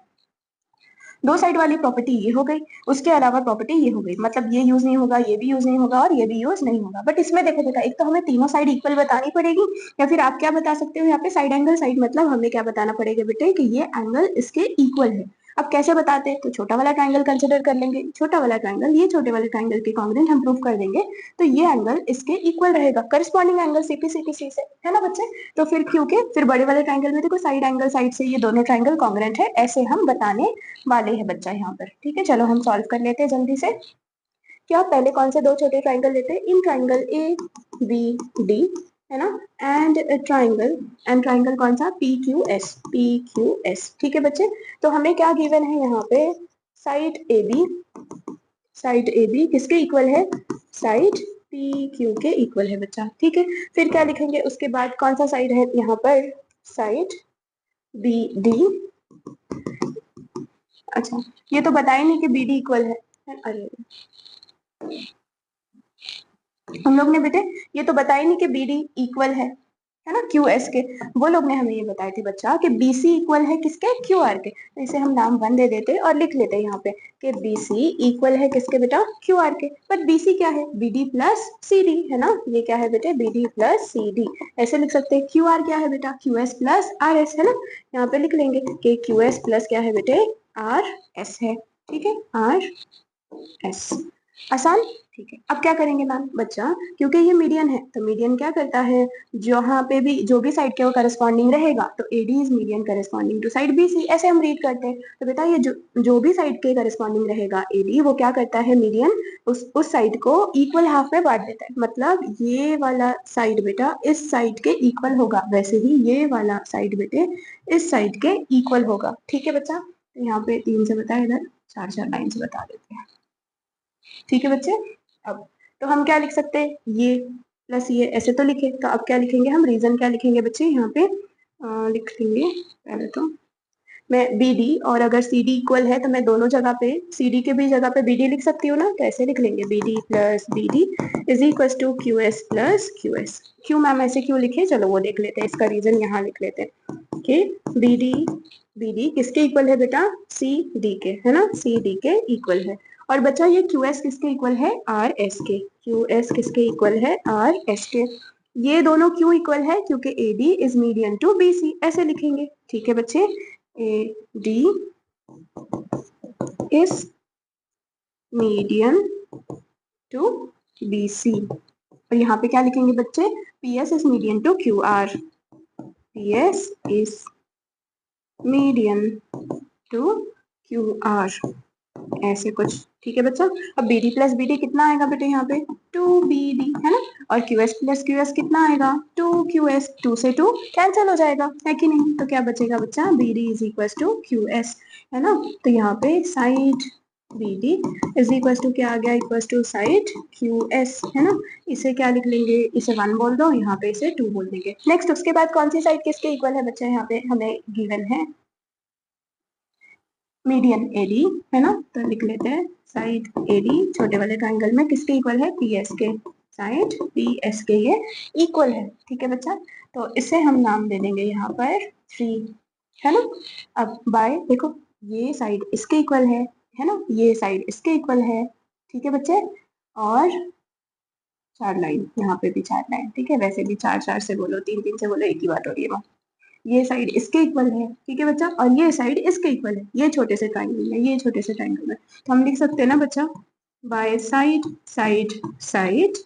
दो साइड वाली प्रॉपर्टी ये हो गई, उसके अलावा प्रॉपर्टी ये हो गई, मतलब ये यूज नहीं होगा, ये भी यूज नहीं होगा, और ये भी यूज नहीं होगा। बट इसमें देखो बेटा, एक तो हमें तीनों साइड इक्वल बतानी पड़ेगी, या फिर आप क्या बता सकते हो यहाँ पे साइड एंगल साइड, मतलब हमें क्या बताना पड़ेगा बेटे कि ये एंगल इसके इक्वल है। अब कैसे बताते हैं, तो छोटा वाला ट्राइंगल कंसिडर कर लेंगे, छोटा वाला ट्राइंगल, ये छोटे वाले ट्राइंगल के कॉन्ग्रुएंट हम प्रूव कर देंगे, तो ये एंगल इसके इक्वल रहेगा, करस्पॉन्डिंग एंगल CP से, है ना बच्चे। तो फिर क्योंकि फिर बड़े वाले ट्राइंगल में देखो साइड एंगल साइड से ये दोनों ट्राइंगल कॉन्ग्रुएंट है, ऐसे हम बताने वाले हैं बच्चा यहाँ पर, ठीक है। चलो हम सॉल्व कर लेते हैं जल्दी से। क्या पहले कौन से दो छोटे ट्राइंगल लेते हैं, इन ट्राइंगल ABD, है ना, एंड ट्राइंगल कौन सा, PQS, ठीक है बच्चे। तो हमें क्या गिवन है यहाँ पे, साइड AB किसके इक्वल है, साइड PQ के इक्वल है बच्चा, ठीक है। फिर क्या लिखेंगे उसके बाद, कौन सा साइड है यहाँ पर, साइड BD। अच्छा, ये तो बताया नहीं कि BD इक्वल है, अरे हम लोग ने बेटे ये तो बताया नहीं कि BD इक्वल है ना QS के। वो लोग ने हमें ये बताए थे बच्चा कि BC इक्वल है किसके, QR के। तो इसे हम नाम 1 दे देते और लिख लेते यहाँ पे कि BC इक्वल है किसके बेटा, QR के। पर BC क्या है, BD प्लस CD, है ना, ये क्या है बेटे, BD प्लस CD, ऐसे लिख सकते हैं। QR क्या है बेटा, QS प्लस RS, है ना, यहाँ पे लिख लेंगे कि QS प्लस क्या है बेटे, RS है, ठीक है, RS, आसान, ठीक है। अब क्या करेंगे मैम बच्चा, क्योंकि ये मीडियन है तो मीडियन क्या करता है, जहां पे भी जो भी साइड के वो करस्पॉन्डिंग रहेगा, तो AD is median corresponding to side BC, ऐसे हम रीड करते हैं। तो बेटा ये जो भी साइड के करस्पॉन्डिंग रहेगा AD, वो क्या करता है, मीडियन उस साइड को इक्वल हाफ में बांट देता है, मतलब ये वाला साइड बेटा इस साइड के इक्वल होगा, वैसे ही ये वाला साइड बेटे इस साइड के इक्वल होगा, ठीक है बच्चा। यहाँ पे 3 से बताया, इधर 4 लाइन से बता देते हैं, ठीक है बच्चे। अब तो हम क्या लिख सकते हैं, ये प्लस ये, ऐसे तो लिखे, तो अब क्या लिखेंगे हम, रीजन क्या लिखेंगे बच्चे यहाँ पे, लिख लेंगे पहले तो मैं BD, और अगर CD इक्वल है तो मैं दोनों जगह पे CD के भी जगह पे BD लिख सकती हूँ ना, तो ऐसे लिख लेंगे BD plus BD is equal to QS plus QS। क्यों मैम ऐसे क्यों लिखे, चलो वो देख लेते हैं, इसका रीजन यहाँ लिख लेते हैं कि BD किसके इक्वल है बेटा, CD के, है ना, CD के इक्वल है। और बच्चा ये QS किसके इक्वल है, RS के, QS किसके इक्वल है, RS के। ये दोनों क्यों इक्वल है, क्योंकि AD is median to BC, ऐसे लिखेंगे, ठीक है बच्चे। AD is median to B C, और यहाँ पे क्या लिखेंगे बच्चे, P S is median to Q R, P S is median to Q R, ऐसे कुछ। ठीक है बच्चा। अब B D plus B D कितना आएगा बेटे यहाँ पे, टू बी डी, है ना। और Q S plus Q S कितना आएगा, टू क्यू एस, टू से टू कैंसिल हो जाएगा, है कि नहीं। तो क्या बचेगा बच्चा, B D is equal to Q S, है ना। तो यहाँ पे side B D is equal to क्या आ गया, equal to side Q S, है ना। इसे क्या लिख लेंगे, इसे 1 बोल दो, यहाँ पे इसे 2 बोल देंगे। नेक्स्ट उसके बाद कौन सी साइड किसके इक्वल है बच्चा, यहाँ पे हमें गिवन है मीडियन एडी, है ना। तो लिख लेते हैं साइड एडी छोटे वाले ट्राइंगल में किसके इक्वल है, पी एस के, साइड पी एस के ये इक्वल है। ठीक है बच्चा। तो इसे हम नाम दे देंगे यहाँ पर 3, है ना। अब बाय देखो, ये साइड इसके इक्वल है ना, ये साइड इसके इक्वल है। ठीक है बच्चे। और 4 लाइन, यहाँ पे भी 4 लाइन, ठीक है। वैसे भी 4 4 से बोलो, 3 3 से बोलो, एक ही बात हो रही है। ये साइड इसके इक्वल है, ठीक है बच्चा, और ये साइड इसके इक्वल है, ये छोटे से ट्राइंगल में, ये छोटे से ट्राइंगल में। तो हम लिख सकते हैं ना बच्चा, बाय साइड साइड साइड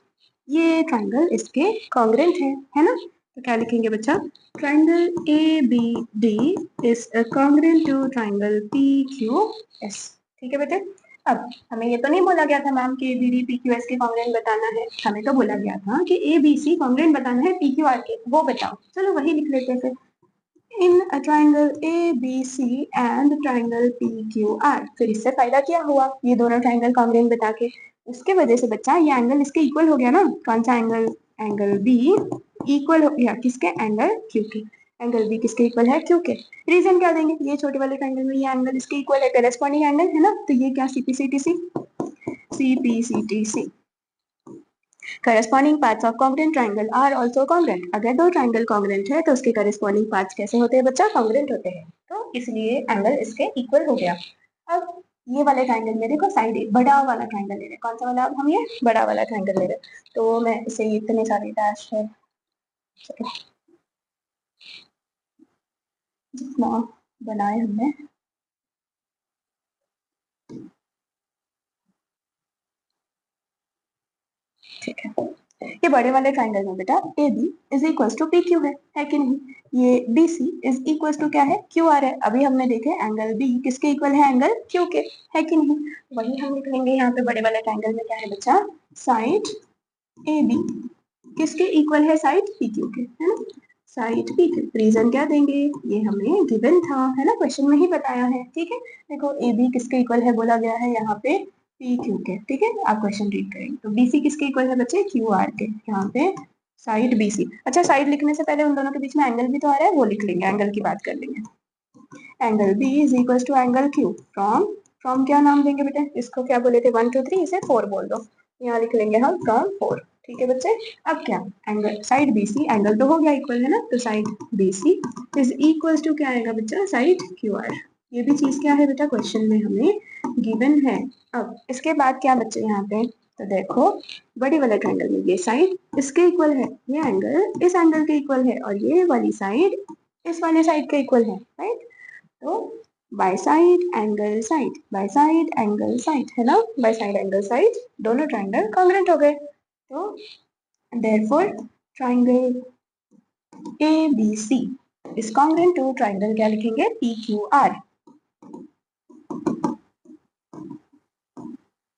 ये ट्राइंगल इसके कॉन्ग्रेंट है ना। तो क्या लिखेंगे बच्चा, triangle A B D is congruent to triangle P Q S. ठीक है बेटे। अब हमें ये तो नहीं बोला गया था मैम कि A B D P Q S के कॉन्ग्रेंट बताना है, हमें तो बोला गया था कि ए बी सी कॉन्ग्रेंट बताना है पी क्यू आर के, वो बताओ। चलो वही लिख लेते हैं फिर। In a triangle ABC and triangle PQR, फिर इससे फायदा क्या हुआ, ये दोनों ट्राइंगल कॉन्ग्रेंट बता के, उसके वजह से बच्चा ये एंगल इसके इक्वल हो गया ना। कौन सा एंगल, एंगल बी इक्वल हो गया किसके, एंगल क्यू के। एंगल बी किसके इक्वल है, क्यू के। रीजन क्या देंगे, ये छोटे वाले ट्राइंगल में ये एंगल इसके इक्वल है, करेस्पॉन्डिंग एंगल है ना। तो ये क्या, CPCTC, CPCTC, corresponding parts of congruent triangle are also congruent. अगर दो ट्राइंगल कॉन्ग्रेंट है तो उसके करस्पॉन्डिंग पार्ट्स कैसे होते हैं बच्चा, कॉन्ग्रेंट होते हैं। तो इसलिए एंगल इसके इक्वल हो गया। अब ये वाले ट्राइंगल में देखो, साइड बड़ा वाला ट्राइंगल ले रहे हैं, कौन सा वाला, अब हम ये बड़ा वाला ट्राइंगल ले रहे हैं। तो मैं इसे इतने सारे डैश है, जितना बनाए हमने, ठीक है। ये बड़े वाले ट्राइंगल में बेटा A B is equal to P Q है कि नहीं। ये B C is equal to क्या है, क्यू आर है। अभी हमने देखे एंगल बी किसके इक्वल है, एंगल क्यू के, है कि नहीं। वही हम लिख लेंगे यहाँ पे बड़े वाले ट्राइंगल में क्या है बच्चा, साइड ए बी किसके इक्वल है, साइड पी क्यू के, है ना। साइड पी क्यू, रीजन क्या देंगे, ये हमें गिवन था, है ना, क्वेश्चन में ही बताया है। ठीक है। देखो ए बी किसके इक्वल है बोला गया है यहाँ पे, पी क्यू के। ठीक है। आप क्वेश्चन रीड करेंगे तो बीसी किसके इक्वल है बच्चे, क्यू आर के। यहाँ पे साइड बीसी, अच्छा साइड लिखने से पहले उन दोनों के बीच में एंगल भी तो आ रहा है, वो लिख लेंगे, एंगल की बात कर लेंगे। Angle B is equal to angle Q from, from क्या नाम देंगे बेटे, इसको क्या बोले थे, 1 2 3, इसे 4 बोल दो। यहाँ लिख लेंगे हम फ्रॉम 4। ठीक है बच्चे। अब क्या, एंगल साइड बीसी, एंगल तो हो गया इक्वल, है ना। तो side BC is equal to क्या आएगा बच्चा, साइड क्यू आर। ये भी चीज क्या है बेटा, क्वेश्चन में हमें गिवन है। अब इसके बाद क्या बच्चे यहाँ पे, तो देखो बड़ी वाले ट्रायंगल में ये साइड इसके इक्वल है, ये एंगल इस एंगल के इक्वल है, और ये वाली साइड इस वाले साइड के इक्वल है, राइट। तो by side angle side, by side angle side, है ना, बाय साइड एंगल साइड दोनों ट्रायंगल कॉन्ग्रुएंट हो गए। तो therefore triangle ABC is congruent to triangle, क्या लिखेंगे, PQR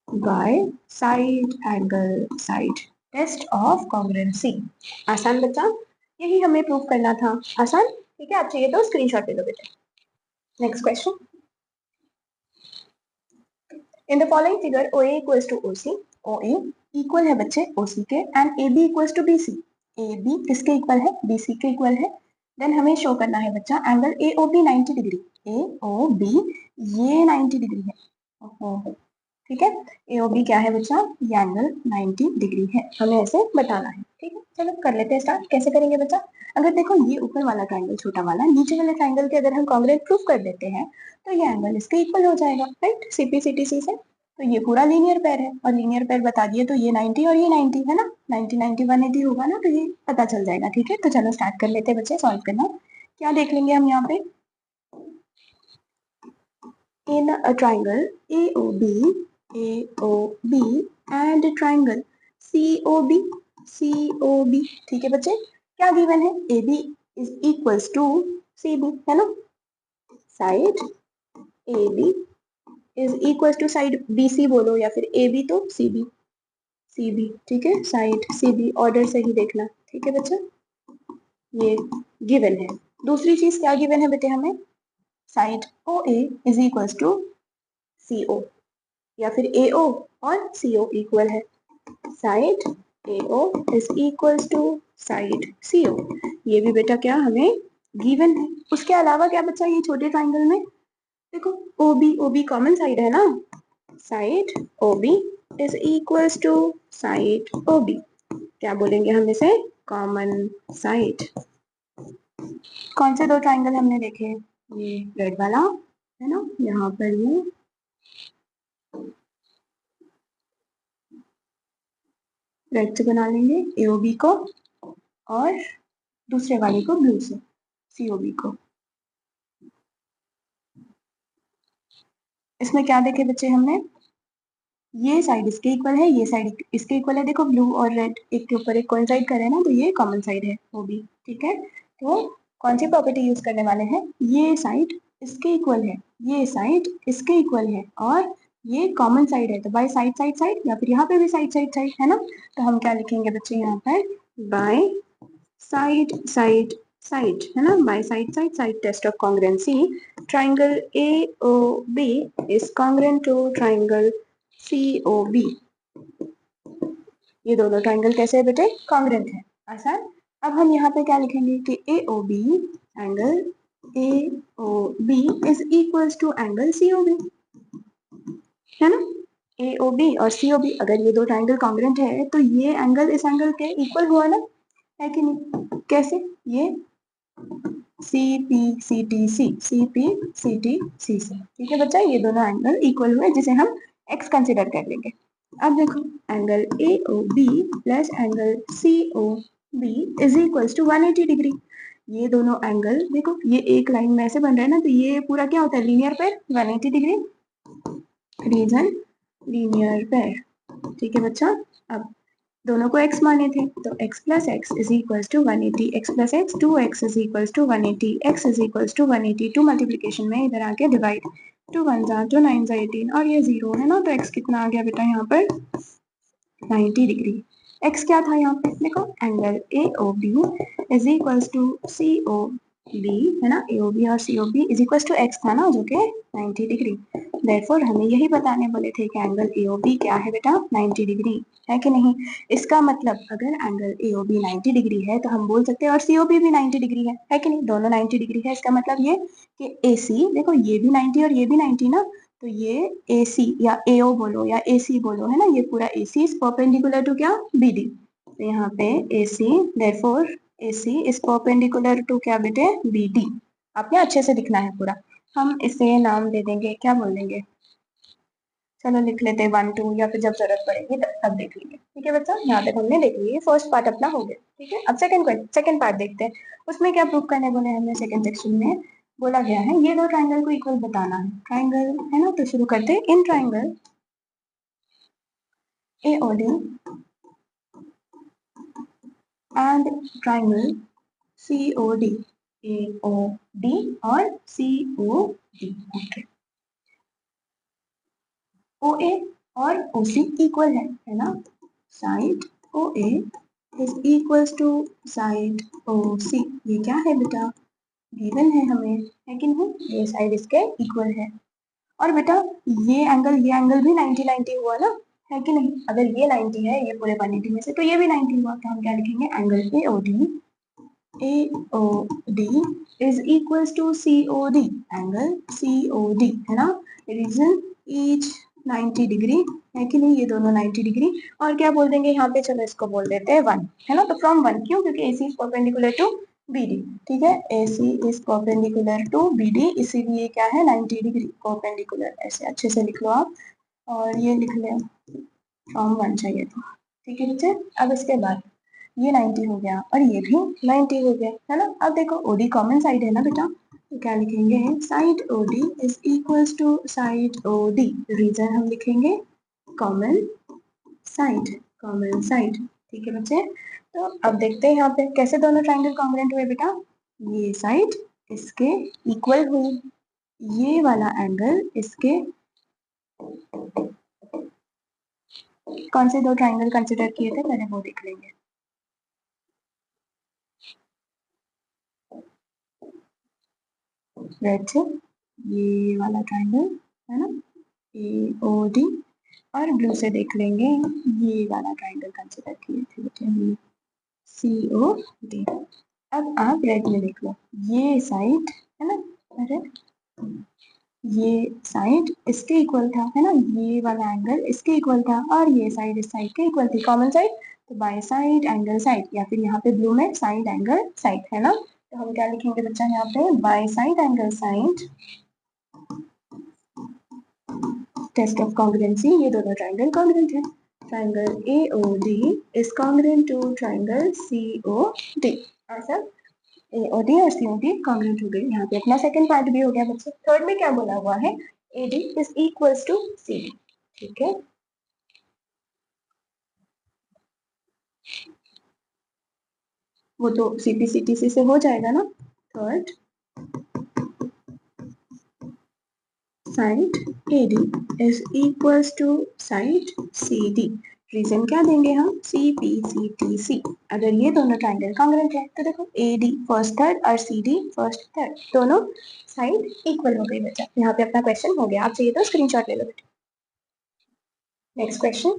by side angle side, test of congruency. आसान बच्चा, यही हमें प्रूव करना था, आसान। ठीक है। आप चाहिए तो स्क्रीनशॉट ले लो बेटा। Next question, in the following figure OA equals to OC, OA equal है बच्चे OC के, and AB equals to BC, AB किसके इक्वल है, BC के इक्वल है। देन हमें शो करना है बच्चा एंगल AOB 90 डिग्री, AOB ये 90 डिग्री है। ओहो, ठीक है। AOB क्या है बच्चा, ये एंगल 90 डिग्री है, हमें ऐसे बताना है। ठीक है। चलो कर लेते हैं स्टार्ट, कैसे करेंगे बच्चा। अगर देखो ये ऊपर वाला ट्रायंगल छोटा वाला, नीचे वाले ट्रायंगल के अगर हम कॉन्ग्रुएंट प्रूफ कर देते हैं तो ये एंगल इसके इक्वल हो जाएगा, राइट, CPCTC से। तो ये पूरा लीनियर पेयर है, और लीनियर पेयर बता दिए तो ये 90 और ये 90 है ना, 90 90 180 होगा ना, तो ये पता चल जाएगा। ठीक है। तो चलो स्टार्ट कर लेते हैं बच्चे सॉल्व करना। क्या देख लेंगे हम यहाँ पे, in a triangle AOB, AOB and a triangle COB, COB, ठीक है बच्चे। क्या गिवन है? AB is equals to CB, है ना। Side AB is equals to side BC बोलो या फिर AB तो CB, CB, ठीक है। साइड CB, ऑर्डर से ही देखना, ठीक है बच्चा। ये गिवन है। दूसरी चीज क्या गिवन है बेटे हमें? Side OA is equals to CO या फिर AO और CO इक्वल है। Side AO is equals to side CO, ये भी बेटा क्या हमें गिवन है। उसके अलावा क्या बच्चा ये छोटे ट्राइंगल में? देखो OB कॉमन साइड है ना। Side OB is equals to side OB, क्या बोलेंगे हम इसे? Common side. कौन से दो ट्राइंगल हमने देखे? ये रेड वाला है ना, यहाँ पर ये रेड से बना लेंगे AOB को और दूसरे वाले को ब्लू से COB को। इसमें क्या देखे बच्चे हमने? ये साइड इसके इक्वल है, ये साइड इसके इक्वल है। देखो ब्लू और रेड एक के ऊपर एक कोइंसाइड कर रहे हैं ना, तो ये कॉमन साइड है OB, ठीक है। तो कौन सी प्रॉपर्टी यूज करने वाले हैं? ये साइड इसके इक्वल है, ये साइड इसके इक्वल है और ये कॉमन साइड है, तो बाय साइड साइड साइड, या फिर यहाँ पे भी साइड साइड साइड है ना। तो हम क्या लिखेंगे बच्चे यहाँ पर? बाय साइड साइड साइड, है ना। By side side side test of congruency, triangle AOB is congruent to triangle COB। ये दोनों ट्राइंगल कैसे है बेटे? कॉन्ग्रुएंट है। आसान। अब हम यहाँ पे क्या लिखेंगे कि AOB angle AOB is equals to angle COB, है ना। AOB और COB, अगर ये दो ट्राइंगल कॉन्ग्रुएंट है तो ये एंगल इस एंगल के इक्वल हुआ ना, है कि नहीं? कैसे? ये CPCTC, CPCTC, ठीक है बच्चा। ये दोनों एंगल इक्वल हुए जिसे हम x कंसिडर कर लेंगे। अब देखो angle AOB plus angle COB is equals to 180 degree. ये दोनों एंगल देखो, ये एक लाइन में ऐसे बन रहा है ना, तो ये पूरा क्या होता है? Linear pair 180 degree, reason linear pair, ठीक है बच्चा। अब दोनों को x माने थे, तो x plus x is equals to 180, x plus x 2x is equals to 180, x is equals to 180। 2 multiplication में इधर आके डिवाइड, 2 1 जा 2 9 जा 18 और ये 0 है ना, तो x कितना आ गया बेटा यहाँ पर? 90 डिग्री। x क्या था यहाँ पे? देखो angle AOB is equals to COB, है ना। AOB और COB is equals to x था ना, जो कि 90 डिग्री। देयरफॉर हमें यही बताने बोले थे कि एंगल AOB क्या है बेटा? 90 डिग्री, है कि नहीं? इसका मतलब अगर एंगल AOB 90 डिग्री है तो हम बोल सकते हैं और COB भी 90 डिग्री है कि नहीं? दोनों 90 डिग्री है। इसका मतलब ये कि AC, देखो ये भी 90 और ये भी 90 ना, तो ये AC या AO बोलो या AC बोलो, है ना, ये पूरा AC इज परपेंडिकुलर टू क्या? BD। तो यहाँ पे AC, therefore AC is perpendicular to क्या बेटे? BD। आपने अच्छे से लिखना है पूरा। हम इसे नाम दे देंगे, क्या बोल देंगे? चलो लिख लेते हैं 1 2, या फिर जब जरूरत पड़ेगी तब देख लेंगे, ठीक है बच्चा। यहाँ तक हमने देख लिया, फर्स्ट पार्ट अपना हो गया, ठीक है। अब सेकंड पार्ट देखते हैं। उसमें क्या प्रूव करने बोले हमने? सेकंड सेक्शन में बोला गया है ये दो ट्राइंगल को इक्वल बताना है। ट्राइंगल है ना, तो शुरू करते हैं। In triangle AOD and triangle COD, AOD और COD, ओके। OA और OC इक्वल है ना। Side OA is equals to side OC, ये क्या है बेटा? गिवन है हमें, है कि नहीं? ये साइड इसके इक्वल है। और बेटा ये एंगल भी 90 90 हुआ ना, है कि नहीं? अगर ये 90 है, ये पूरे 180 में से, तो ये भी 90 हुआ। तो हम क्या लिखेंगे? Angle AOD is equals to COD, angle COD, है ना। रीजन ईच 90 डिग्री, है कि नहीं? ये दोनों 90 डिग्री। और क्या बोल देंगे यहाँ पे? चलो इसको बोल देते हैं 1, है ना। तो फ्रॉम 1, क्यों? क्योंकि AC is perpendicular to BD, ठीक है। AC is perpendicular to BD, इसीलिए क्या है? 90 डिग्री परपेंडिकुलर। ऐसे अच्छे से लिख लो आप, और ये लिख लें फ्रॉम 1 चाहिए था, ठीक है बच्चे। अब इसके बाद ये 90 हो गया और ये भी 90 हो गया, है ना। अब देखो OD कॉमन साइड है ना बेटा, तो क्या लिखेंगे? Side OD is equals to side OD, reason हम लिखेंगे कॉमन साइड। Common side. ठीक है बच्चे, तो अब देखते हैं यहाँ पे कैसे दोनों ट्राइंगल कॉन्ग्रुएंट हुए बेटा। ये साइड इसके इक्वल हुई, ये वाला एंगल इसके, कौन से दो ट्राइंगल कंसिडर किए थे पहले वो देख लेंगे। रेड से ये वाला ट्राइंगल है ना, AOD, और ब्लू से देख लेंगे ये वाला ट्राइंगल कंसिडर किए थे बेटे, COD। अब आप रेड में देख लो, ये साइड है ना, अरे ये साइड इसके इक्वल था है ना, ये वाला एंगल इसके इक्वल था, और ये साइड इस साइड के इक्वल थी, कॉमन साइड, तो बाय साइड एंगल साइड, या फिर यहाँ पे ब्लू में साइड एंगल साइड है ना, तो हम क्या लिखेंगे बच्चा यहाँ पे, by side angle side, test of congruency, ये दोनों ट्राइंगल कॉन्ग्रुएंट है। Triangle AOD is congruent to triangle COD। Answer AOD और COD कॉन्ग्रुएंट हो गए। यहाँ पे अपना सेकंड पार्ट भी हो गया बच्चे। थर्ड में क्या बोला हुआ है, AD is equals to CD। ठीक है, वो तो CPCTC से हो जाएगा ना। Third side AD is equals to side CD। Reason क्या देंगे हम, CPCTC। अगर ये दोनों ट्राइंगल कॉन्ग्रुएंट है तो देखो AD फर्स्ट थर्ड और CD फर्स्ट थर्ड, दोनों साइड इक्वल हो गई बच्चा। यहाँ पे अपना क्वेश्चन हो गया, आप चाहिए तो स्क्रीनशॉट ले लो बेटा। Next question,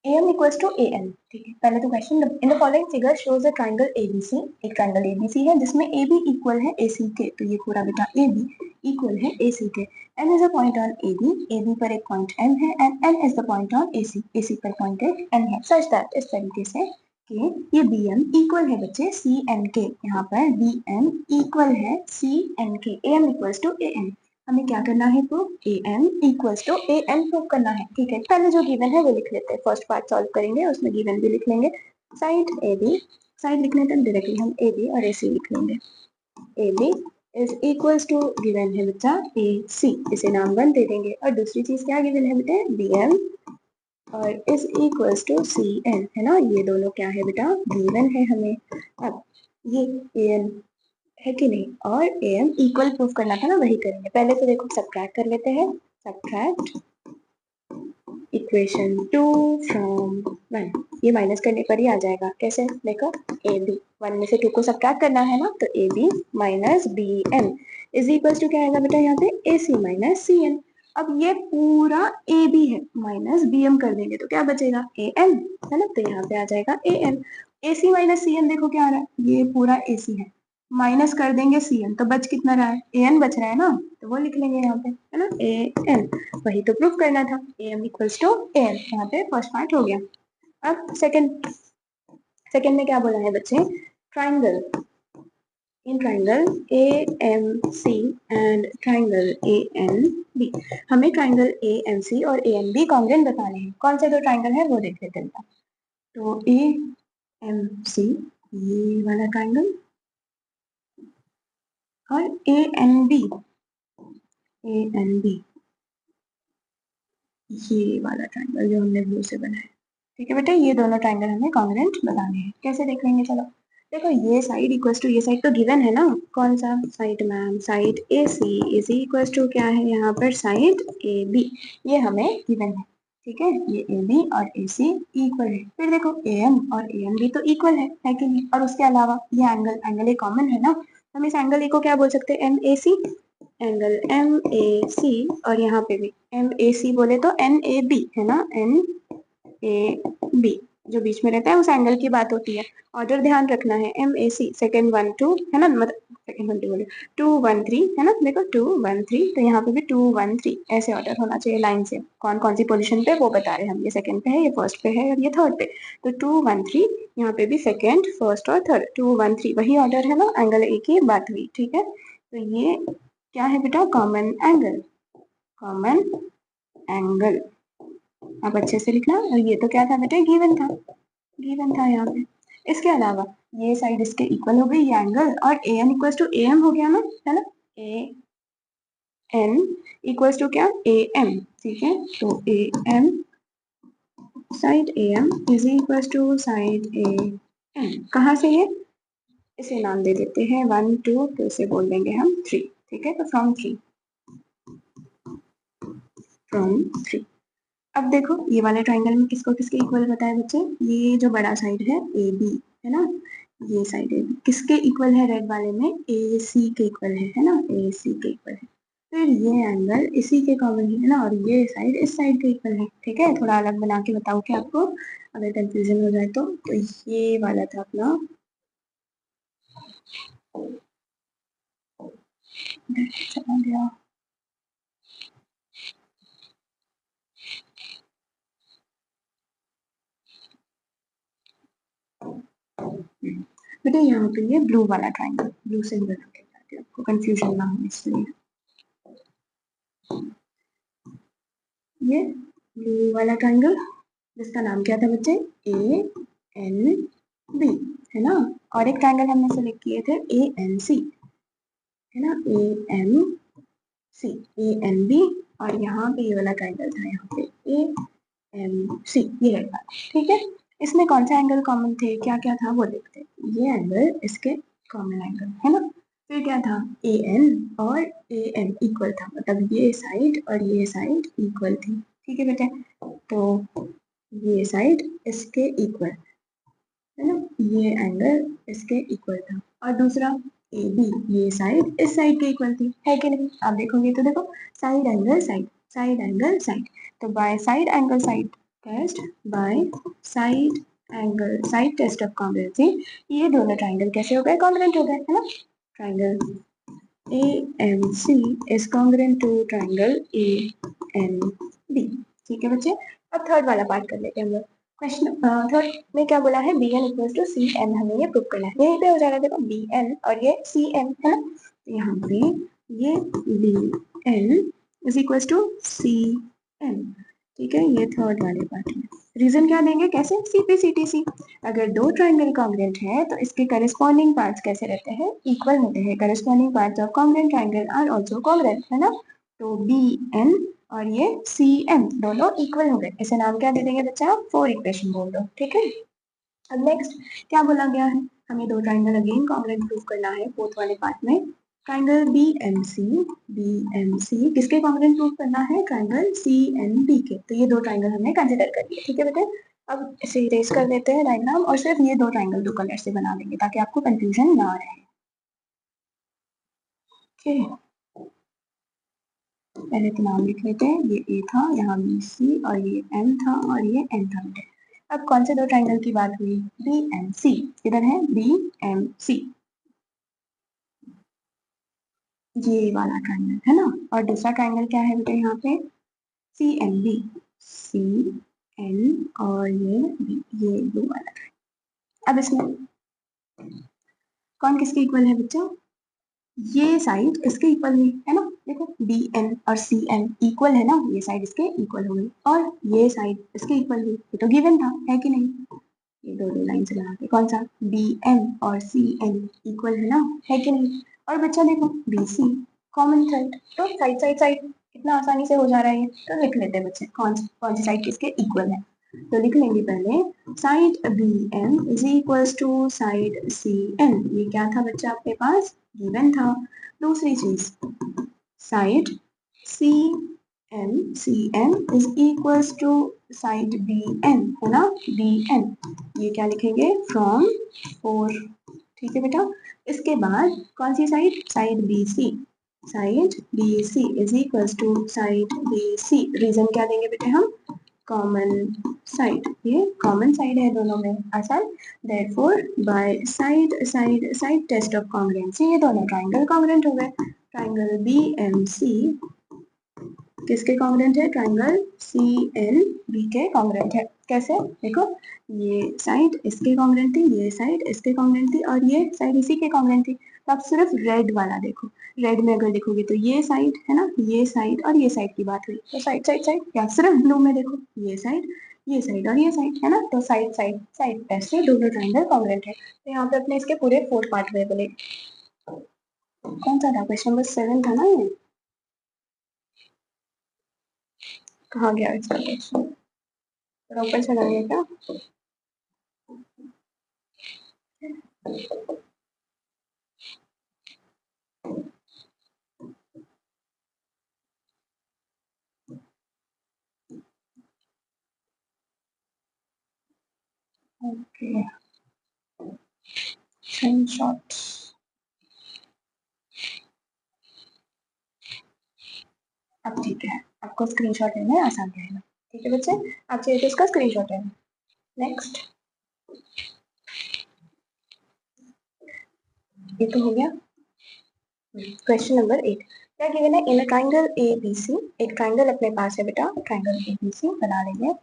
AM equals to AN। ठीक है, पहले तो question, in the following figure shows a triangle ABC। एक ट्राइंगल ABC है जिसमें AB इक्वल है AC के, तो ये पूरा बेटा AB इक्वल है AC के। N is a point on AB, AB पर एक पॉइंट M है, and N is the point on AC, AC पर पॉइंट एक N है, सच दैट, इस तरीके से कि ये BM इक्वल है बच्चे CN के। यहाँ पर BM इक्वल है CN के, AM इक्वल्स टू AN। हमें क्या करना है, proof AM equals to AN proof करना है। ठीक है, पहले जो गिवन है वो लिख लेते हैं, फर्स्ट पार्ट सॉल्व करेंगे उसमें गिवन भी लिख लेंगे। साइड AB, साइड लिखने तक डायरेक्टली हम AB और AC लिख लेंगे। AB is equals to given है बच्चा AC, इसे नाम 1 दे देंगे। और दूसरी चीज क्या गिवन है बेटे, BM और इज इक्वल्स टू CN है ना, ये दोनों क्या है बेटा, गिवन है हमें। अब ये AN है कि नहीं, और AM इक्वल प्रूफ करना था ना, वही करेंगे। पहले तो देखो सब्ट्रैक्ट कर लेते हैं, सब्ट्रैक्ट इक्वेशन 2 फ्रॉम 1, ये माइनस करने पर ही आ जाएगा। कैसे देखो, AB 1 में से 2 को सब्ट्रैक्ट करना है ना, तो AB minus BM is equal to क्या आएगा बेटा यहाँ पे, AC माइनस CN। अब ये पूरा AB है, माइनस BM कर देंगे तो क्या बचेगा, AN है ना, तो यहाँ पे आ जाएगा AN। AC माइनस CN देखो क्या आ रहा है, ये पूरा AC है, माइनस कर देंगे CN, तो बच कितना रहा है, AN बच रहा है ना, तो वो लिख लेंगे यहाँ पे है ना, AN। वही तो प्रूफ करना था, AM इक्वल्स टू AN। यहाँ पे फर्स्ट पार्ट हो गया। अब सेकंड, सेकंड में क्या बोला है बच्चे, triangle, in triangle AMC and triangle ANB, हमें ट्राइंगल AMC और ANB कॉन्ग्रुएंट बताने हैं। कौन से दो ट्राइंगल है वो देख लेते हैं। तो AMC ये वाला ट्राइंगल, और ANB, ANB ये वाला ट्राइंगल जो हमने ब्लू से बनाया। ठीक है बेटा, ये दोनों ट्राइंगल हमें कॉन्ग्रुएंट बताने हैं। कैसे देख लेंगे, चलो देखो, ये साइड इक्वल्स टू ये साइड तो गिवन है ना, कौन सा side ma'am, side AC is equals to क्या है यहाँ पर, साइड AB, ये हमें गिवन है। ठीक है, ये AB और AC इक्वल है। फिर देखो AM और ANB तो इक्वल है कि नहीं, और उसके अलावा ये एंगल, एंगल ए कॉमन है ना, हम इस एंगल ए को क्या बोल सकते हैं, MAC, एंगल MAC, और यहाँ पे भी MAC बोले तो NAB है ना, NAB जो बीच में रहता है उस एंगल की बात होती है। ऑर्डर ध्यान रखना है, MAC सेकेंड 1 2 है ना, मतलब सेकेंड 1 2 बोले 2 1 3 है ना, देखो 2 1 3, तो यहाँ पे भी 2 1 3 ऐसे ऑर्डर होना चाहिए लाइन से, कौन कौन सी पोजीशन पे वो बता रहे हैं हम, ये सेकंड पे है, ये फर्स्ट पे है, और ये थर्ड पे। तो 2 1 3 यहाँ पे भी सेकंड फर्स्ट और थर्ड 2 1 3 वही ऑर्डर है ना, एंगल ए की बात हुई। ठीक है, तो ये क्या है बेटा, कॉमन एंगल, कॉमन एंगल। अब अच्छे से लिखना, और ये तो क्या था बेटा, गिवन था, गिवन था यहाँ पे। इसके अलावा ये साइड इसके इक्वल हो गई, ये एंगल, और AN इक्वल टू AM हो गया ना, है ना, एन इक्वल्स टू क्या, ए एम, ठीक है, तो A M side A M is equals to side A M, कहाँ से है, इसे नाम दे देते हैं 1 2, तो इसे बोल देंगे हम 3, ठीक है, तो फ्रॉम 3, फ्रॉम 3। अब देखो ये वाले ट्राइंगल में किसको किसके इक्वल बताए बच्चे, ये जो बड़ा साइड है ए बी, है ना, ये साइड ए बी किसके इक्वल है, रेड वाले में ए सी के इक्वल है ना, ए सी के इक्वल है, फिर ये एंगल इसी के कॉमन है ना, और ये साइड इस साइड के इक्वल है, ठीक है, थोड़ा अलग बना के बताओ कि आपको अगर कंफ्यूजन हो जाए तो ये वाला था अपना, चला गया, बेटा यहाँ पे ये ब्लू वाला ट्राइंगल, ब्लू से ही बना के बताती हूँ आपको कंफ्यूजन ना हो इसलिए, ये ब्लू वाला ट्राइंगल जिसका नाम क्या था बच्चे, ए एन बी, है ना, और एक ट्राइंगल हमने सेलेक्ट किए थे ए एन सी, है ना, A M C, A N B, और यहाँ पे ये वाला ट्राइंगल था, यहाँ पे ए एम सी, ये रहेगा, ठीक है, इसमें कौन सा एंगल कॉमन थे, क्या क्या था वो देखते हैं, ये एंगल इसके कॉमन एंगल है ना, फिर क्या था, ए एन और ए एम इक्वल था, मतलब ये साइड और ये साइड इक्वल थी, ठीक है बेटा, तो ये साइड इसके इक्वल, है ना, ये एंगल इसके इक्वल था, और दूसरा ए बी, ये साइड इस साइड के इक्वल थी, है कि नहीं, आप देखोगे तो देखो side angle side, side angle side, तो by side angle side test, by side angle side test of congruency, ये दोनों ट्राइंगल कैसे हो गए, कॉन्ग्रुएंट हो गए, है ना, triangle AMC is congruent to triangle ANB, ठीक है बच्चे, अब थर्ड वाला पार्ट कर लेते हैं हम लोग, क्वेश्चन थर्ड में क्या बोला है, B N equal to C N, हमें ये प्रूव करना है, यहीं पे हो जा रहा है, देखो बी एन और ये सी एन, है ना, तो यहाँ पे ये B N is equal to C N, ठीक है, ये थर्ड वाले पार्ट में रीजन क्या देंगे, कैसे, CPCTC, अगर दो ट्राइंगल कॉन्ग्रुएंट है तो इसके करस्पॉन्डिंग पार्ट्स कैसे रहते हैं, इक्वल होते हैं, corresponding parts of congruent triangle are also congruent, है ना, तो बी एन और ये सी एम दोनों इक्वल हो गए, इसे नाम क्या दे देंगे बच्चा, आप फोर इक्वेशन बोल दो, ठीक है, अब नेक्स्ट क्या बोला गया है, हमें दो ट्राइंगल अगेन कॉन्ग्रुएंट प्रूव करना है फोर्थ वाले पार्ट में, ट्राइंगल बी एम सी किसके कॉन्ग्रुएंट प्रूव करना है, ट्राइंगल सी एन बी के, तो ये दो ट्राइंगल हमने कंसिडर कर लिए, ठीक है बेटे, अब इसे इरेज कर देते हैं डायग्राम, और सिर्फ ये दो ट्राइंगल दो कलर से बना देंगे ताकि आपको कंफ्यूजन ना रहे, ठीक है, पहले तो नाम लिख लेते हैं, ये ए था, यहाँ बी सी, और ये एम था, और ये एन था बेटे, अब कौन से दो ट्राइंगल की बात हुई, बी एम सी, इधर है बी एम सी, ये वाला ट्राइंगल है ना, और दूसरा ट्राइंगल क्या है बेटे यहाँ पे, C N B, C N और ये बी, ये ब्लू वाला, अब इसमें कौन किसके इक्वल है बच्चों, ये साइड इसके इक्वल हुई है ना, देखो बी एन और सी एन इक्वल है ना, ये साइड इसके इक्वल हो गई, और ये साइड इसके इक्वल हुई, ये तो गिवन था, है कि नहीं, ये दो दो लाइन से लगा के, कौन सा, बी एन और सी एन इक्वल है ना, है कि नहीं, और बच्चा देखो बी सी कॉमन साइड, तो साइड साइड साइड कितना आसानी से हो जा रहा है ये, तो लिख लेते हैं बच्चे कौन सी साइड किसके इक्वल है, तो लिख लेंगे पहले side B N is equals to side C N, ये क्या था बच्चा आपके पास, गिवन था, दूसरी चीज side C N is equals to side B N, है ना, बी एन, ये क्या लिखेंगे, फ्रॉम 4, ठीक है बेटा, इसके बाद कौन सी side, side B C is equals to side B C, reason क्या देंगे बेटे हम, कॉमन साइड, ये कॉमन साइड है दोनों में, आसान, therefore by side side side test of congruency ये दोनों ट्राइंगल कॉन्ग्रुएंट हो गए, ट्राइंगल बी एम सी किसके कॉन्ग्रुएंट है, ट्राइंगल सी एन बी के कॉन्ग्रुएंट है, कैसे, देखो ये साइड इसके कॉन्ग्रुएंट थी, ये साइड इसके कॉन्ग्रुएंट थी, और ये साइड इसी के कॉन्ग्रुएंट थी, तो आप सिर्फ रेड वाला देखो, रेड में अगर देखोगे तो ये साइड है ना, ये साइड और ये साइड की बात हुई, तो साइड साइड साइड, या सिर्फ ब्लू में देखो ये साइड और ये साइड, है ना, तो साइड साइड साइड टेस्ट से दोनों ट्राइंगल कॉन्ग्रुएंट है, तो यहाँ पे अपने इसके पूरे 4 पार्ट हुए बोले, कौन सा था, क्वेश्चन नंबर 7 था ना ये, कहाँ गया इसका क्वेश्चन? थोड़ा ऊपर चला गया क्या? Okay, screenshot. अब ठीक है, आपको स्क्रीनशॉट लेना है, आसान रहेगा। ठीक है बच्चे, आप चाहिए तो इसका स्क्रीनशॉट लेना। नेक्स्ट, ये तो हो गया। क्वेश्चन नंबर 8, क्या गिवन है? इन a triangle A B C, एक ट्राइंगल अपने पास है बेटा, ट्राइंगल ए बी सी बना लेंगे।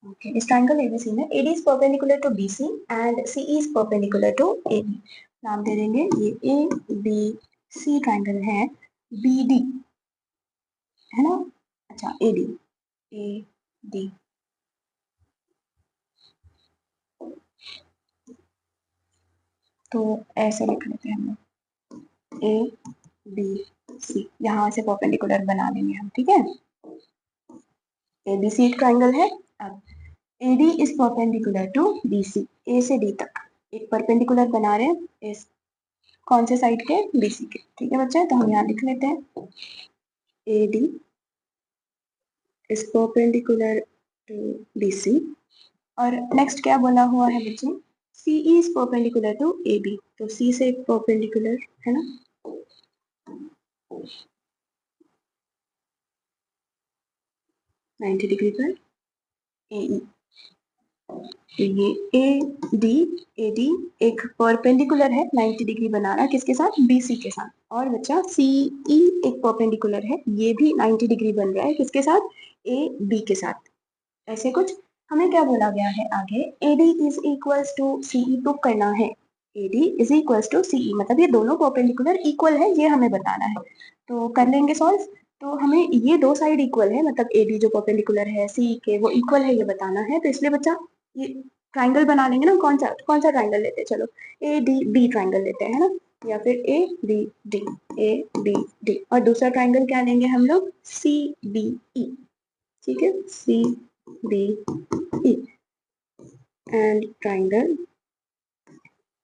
ओके, इस ट्राइंगल एबीसी में AD is perpendicular to BC and CE is perpendicular to AB। नाम दे देंगे, ये ABC ट्राइंगल है, BD है ना, अच्छा AD तो ऐसे लिख लेते हैं हम लोग, ABC यहाँ से परपेंडिकुलर बना लेंगे हम, ठीक है। ABC एक ट्राइंगल है। अब AD is perpendicular to BC, A से D तक एक परपेंडिकुलर बना रहे हैं, इस कौन से साइड के? BC के। ठीक है बच्चे, तो हम यहाँ लिख लेते हैं AD is perpendicular to BC। और नेक्स्ट क्या बोला हुआ है बच्चे? CE is perpendicular to AB, तो C से एक परपेंडिकुलर है ना, 90 डिग्री पर AE। तो ये AD एक परपेंडिकुलर है, 90 डिग्री बना रहा है किसके साथ? BC के साथ। और बच्चा CE एक परपेंडिकुलर है, ये भी 90 डिग्री बन रहा है किसके साथ? AB के साथ। ऐसे कुछ हमें क्या बोला गया है आगे? AD is equals to CE prove करना है। AD is equals to CE मतलब ये दोनों परपेंडिकुलर इक्वल है, ये हमें बताना है। तो कर लेंगे सॉल्व। तो हमें ये दो साइड इक्वल है, मतलब AD जो परपेंडिकुलर है CE के वो इक्वल है, ये बताना है। तो इसलिए बच्चा ये ट्राइंगल बना लेंगे ना, कौन सा ट्राइंगल लेते हैं? चलो ADB ट्राइंगल लेते हैं, है ना, या फिर ABD और दूसरा ट्राइंगल क्या लेंगे हम लोग? CBE। ठीक है, CBE एंड ट्राइंगल,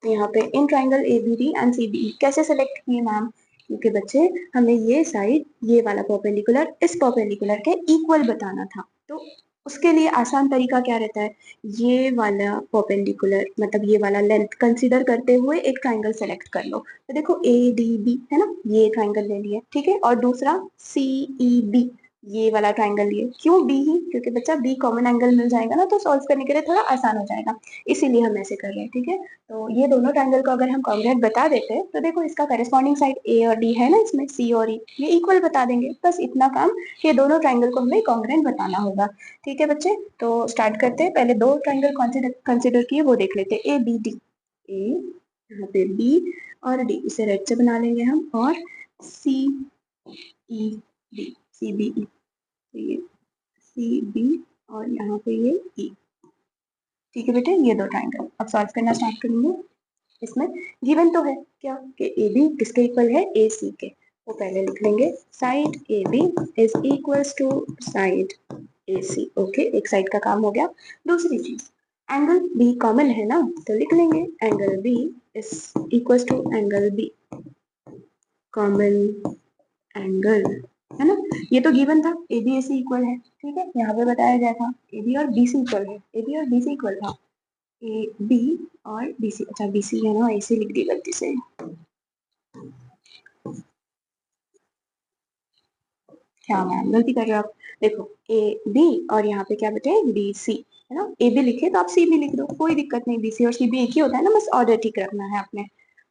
यहाँ पे in triangle ABD and CBE कैसे सेलेक्ट किए मैम? क्योंकि बच्चे हमें ये साइड, ये वाला परपेंडिकुलर इस परपेंडिकुलर के इक्वल बताना था, तो उसके लिए आसान तरीका क्या रहता है? ये वाला परपेंडिकुलर मतलब ये वाला लेंथ कंसीडर करते हुए एक ट्राइंगल सेलेक्ट कर लो। तो देखो ADB है ना, ये ट्राइंगल ले लिए, ठीक है, और दूसरा CEB, ये वाला ट्राइंगल लिए। क्यों B ही? क्योंकि बच्चा B कॉमन एंगल मिल जाएगा ना, तो सॉल्व करने के लिए थोड़ा आसान हो जाएगा, इसीलिए हम ऐसे कर रहे हैं। ठीक है, तो ये दोनों ट्रायंगल को अगर हम कॉन्ग्रुएंट बता देते हैं तो देखो इसका करेस्पॉन्डिंग साइड A और D है ना, इसमें C और E ये इक्वल बता देंगे, बस इतना काम। ये दोनों ट्रायंगल को हमें कॉन्ग्रुएंट बताना होगा। ठीक है बच्चे, तो स्टार्ट करते हैं। पहले दो ट्रायंगल कंसिडर किए वो देख लेते हैं, ABD, A यहाँ पे B और D, इसे रेड से बना लेंगे हम, और CED, CBE, तो ये CB और यहाँ पे ये E। ठीक है बेटे, ये दो ट्रायंगल अब सॉल्व करना स्टार्ट करेंगे। इसमें गिवन तो है क्या कि AB किसके इक्वल है? AC के। वो पहले लिख लेंगे, side AB is equals to side AC। Okay, एक साइड का काम हो गया। दूसरी चीज, एंगल B कॉमन है ना, तो लिख लेंगे angle B is equals to angle B, common angle, है ना। ये तो गिवन था, AB AC इक्वल है, ठीक है, यहाँ पे बताया गया था AB और BC इक्वल है, AB और BC इक्वल था, AB और BC, अच्छा BC है ना, AC लिख दी गलती से। क्या मैम गलती कर रहे हो आप? देखो AB और यहाँ पे क्या बचे? BC, है ना। AB लिखे तो आप CB लिख दो, कोई दिक्कत नहीं, BC और CB एक ही होता है ना, बस ऑर्डर ठीक रखना है आपने।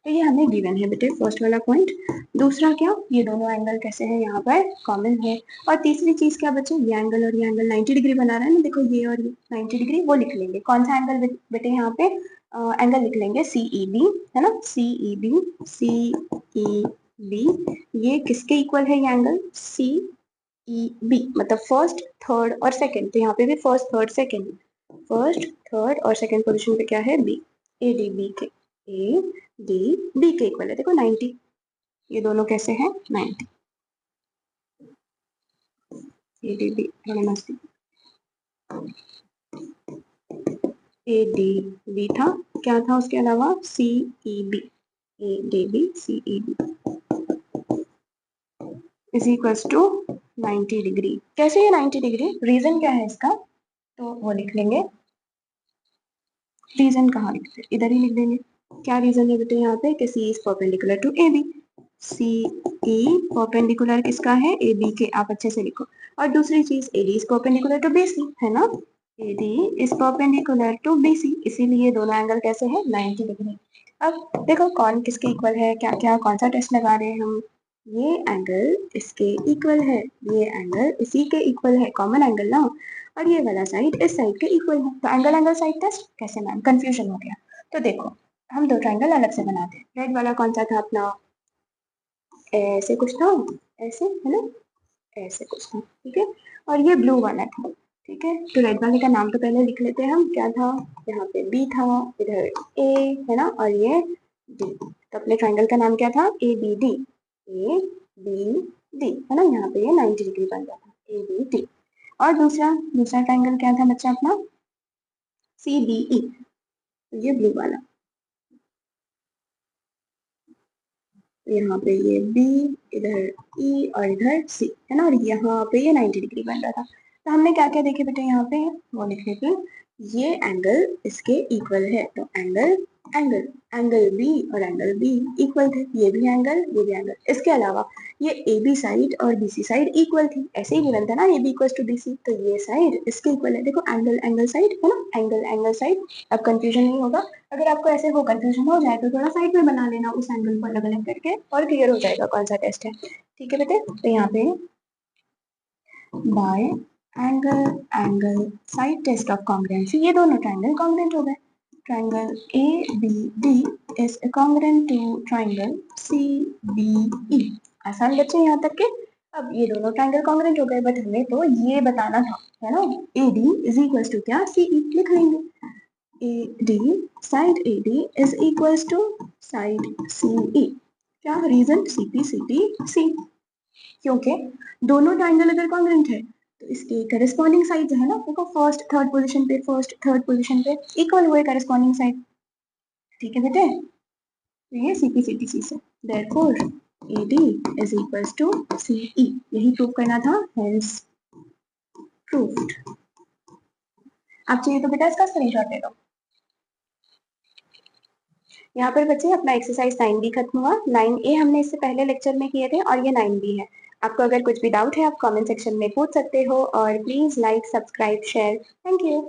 तो ये हमें गिवन है बेटे, फर्स्ट वाला पॉइंट। दूसरा क्या, ये दोनों एंगल कैसे हैं? यहाँ पर कॉमन है। और तीसरी चीज क्या बचे? ये एंगल और ये एंगल 90 डिग्री बना रहा है ना, देखो ये और ये 90 डिग्री, वो लिख लेंगे। कौन सा एंगल बेटे? यहाँ पे एंगल लिख लेंगे CEB, है ना, CEB, CEB, ये किसके इक्वल है? ये एंगल CEB मतलब फर्स्ट थर्ड और सेकंड, तो यहाँ पे भी first third second, first third और सेकंड पोजीशन पे क्या है? B, ADB के, ADB के इक्वल है, देखो 90, ये दोनों कैसे हैं? 90। ADB थोड़ी मस्ती, ADB था, क्या था उसके अलावा CEB, ADB CEB is equals to 90 degree. कैसे ये 90 डिग्री, रीजन क्या है इसका, तो वो लिख लेंगे। रीजन कहाँ लिखते हैं, इधर ही लिख देंगे। क्या रीजन है बेटे यहाँ पे कि C is perpendicular to AB। CE perpendicular किसका है, AB के, आप अच्छे से लिखो। और दूसरी चीज AD is perpendicular to BC, है ना, AD is perpendicular to BC, इसीलिए दोनों एंगल कैसे है 90 डिग्री। अब देखो कौन किसके इक्वल है, क्या क्या कौन सा टेस्ट लगा रहे हैं हम, ये एंगल इसके इक्वल है, ये एंगल इसी के इक्वल है, कॉमन एंगल ना, और ये वाला साइड इस साइड के इक्वल है, तो एंगल एंगल साइड टेस्ट कैसे मैम, कंफ्यूजन हो गया। तो देखो हम दो ट्रायंगल अलग से बनाते हैं। रेड वाला कौन सा था अपना, ऐसे कुछ था, ऐसे है ना, ऐसे कुछ था, ठीक है, और ये ब्लू वाला था, ठीक है। तो रेड वाले का नाम तो पहले लिख लेते हैं हम, क्या था, यहाँ पे B था, इधर A है ना, और ये D, तो अपने ट्रायंगल का नाम क्या था, ABD, ABD है ना, यहाँ पे ये 90 डिग्री बन रहा था, ABD। और दूसरा दूसरा ट्रायंगल क्या था बच्चा अपना, CBE, तो ये ब्लू वाला, यहाँ पे ये B, इधर E और इधर C है ना, और यहाँ पे ये 90 डिग्री बन रहा था। तो हमने क्या क्या देखे बेटे यहाँ पे, वो लिख लेते, ये एंगल इसके इक्वल है, तो एंगल एंगल एंगल B और एंगल B इक्वल थे, ये भी एंगल ये भी एंगल। इसके अलावा ये AB साइड और BC साइड इक्वल थी, ऐसे ही गिवन था ना, AB इक्वल टू BC, तो ये साइड इसके इक्वल है। देखो एंगल एंगल साइड है ना, एंगल एंगल साइड, अब कंफ्यूजन नहीं होगा। अगर आपको ऐसे वो कंफ्यूजन हो जाए तो थोड़ा साइड में बना लेना उस एंगल को अलग अलग करके, और क्लियर हो जाएगा कौन सा टेस्ट है, ठीक है बेटे। तो यहाँ पे by angle angle side test of congruency, ये दोनों ट्रायंगल कॉन्ग्रुएंट हो गए। Triangle ABD is congruent to triangle CBE। आसान बच्चे यहाँ तक के। अब ये दोनों ट्रायंगल कॉन्ग्रुएंट हो गए, बट हमें तो ये बताना था, है ना, AD इज इक्वल टू क्या, CE, लिख लेंगे। AD side AD is equals to side CE, क्या रीजन, CP CP C, क्योंकि दोनों ट्राइंगल अगर कॉन्ग्रुएंट है तो इसके करस्पॉन्डिंग साइड है ना, देखो फर्स्ट थर्ड पोजीशन पे, फर्स्ट थर्ड पोजीशन पे इक्वल हुए करस्पॉन्डिंग साइड, ठीक है बेटे, तो ये CP CT C से, therefore AD is equals to CE, यही प्रूव करना था, हेंस प्रूव्ड। आप चाहिए तो बेटा इसका स्क्रीनशॉट ले लो। यहाँ पर बच्चे अपना एक्सरसाइज 9B खत्म हुआ। 9A हमने इससे पहले लेक्चर में किए थे, और ये 9B है। आपको अगर कुछ भी डाउट है आप कमेंट सेक्शन में पूछ सकते हो, और please like subscribe share, thank you.